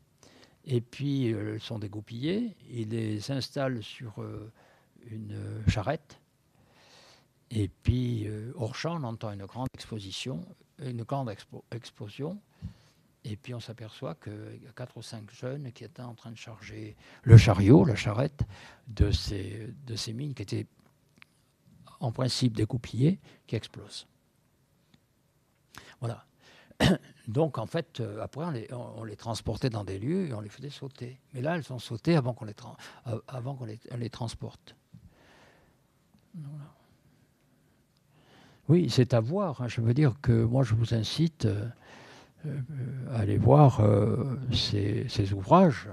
et puis elles sont dégoupillées, ils les installent sur une charrette, et puis hors champ, on entend une grande explosion, et puis on s'aperçoit qu'il y a 4 ou 5 jeunes qui étaient en train de charger le chariot, la charrette, de ces mines qui étaient en principe dégoupillées, qui explosent. Voilà. Donc en fait, après on les transportait dans des lieux et on les faisait sauter. Mais là, elles ont sauté avant qu'on les transporte. Voilà. Oui, c'est à voir. Hein. Je veux dire que moi, je vous incite à aller voir ces ouvrages.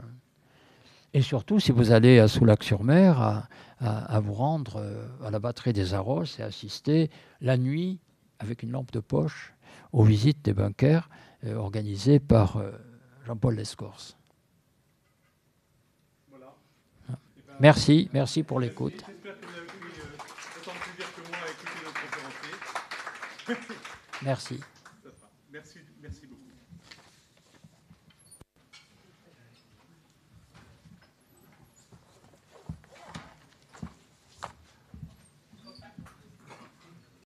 Et surtout, si vous allez à Soulac-sur-Mer, à vous rendre à la batterie des Arros et assister la nuit, avec une lampe de poche, aux visites des bunkers organisées par Jean-Paul Lescorce. Voilà. Merci pour l'écoute. J'espère que vous avez pris autant de plaisir que moi à écouter notre conférencier. Merci.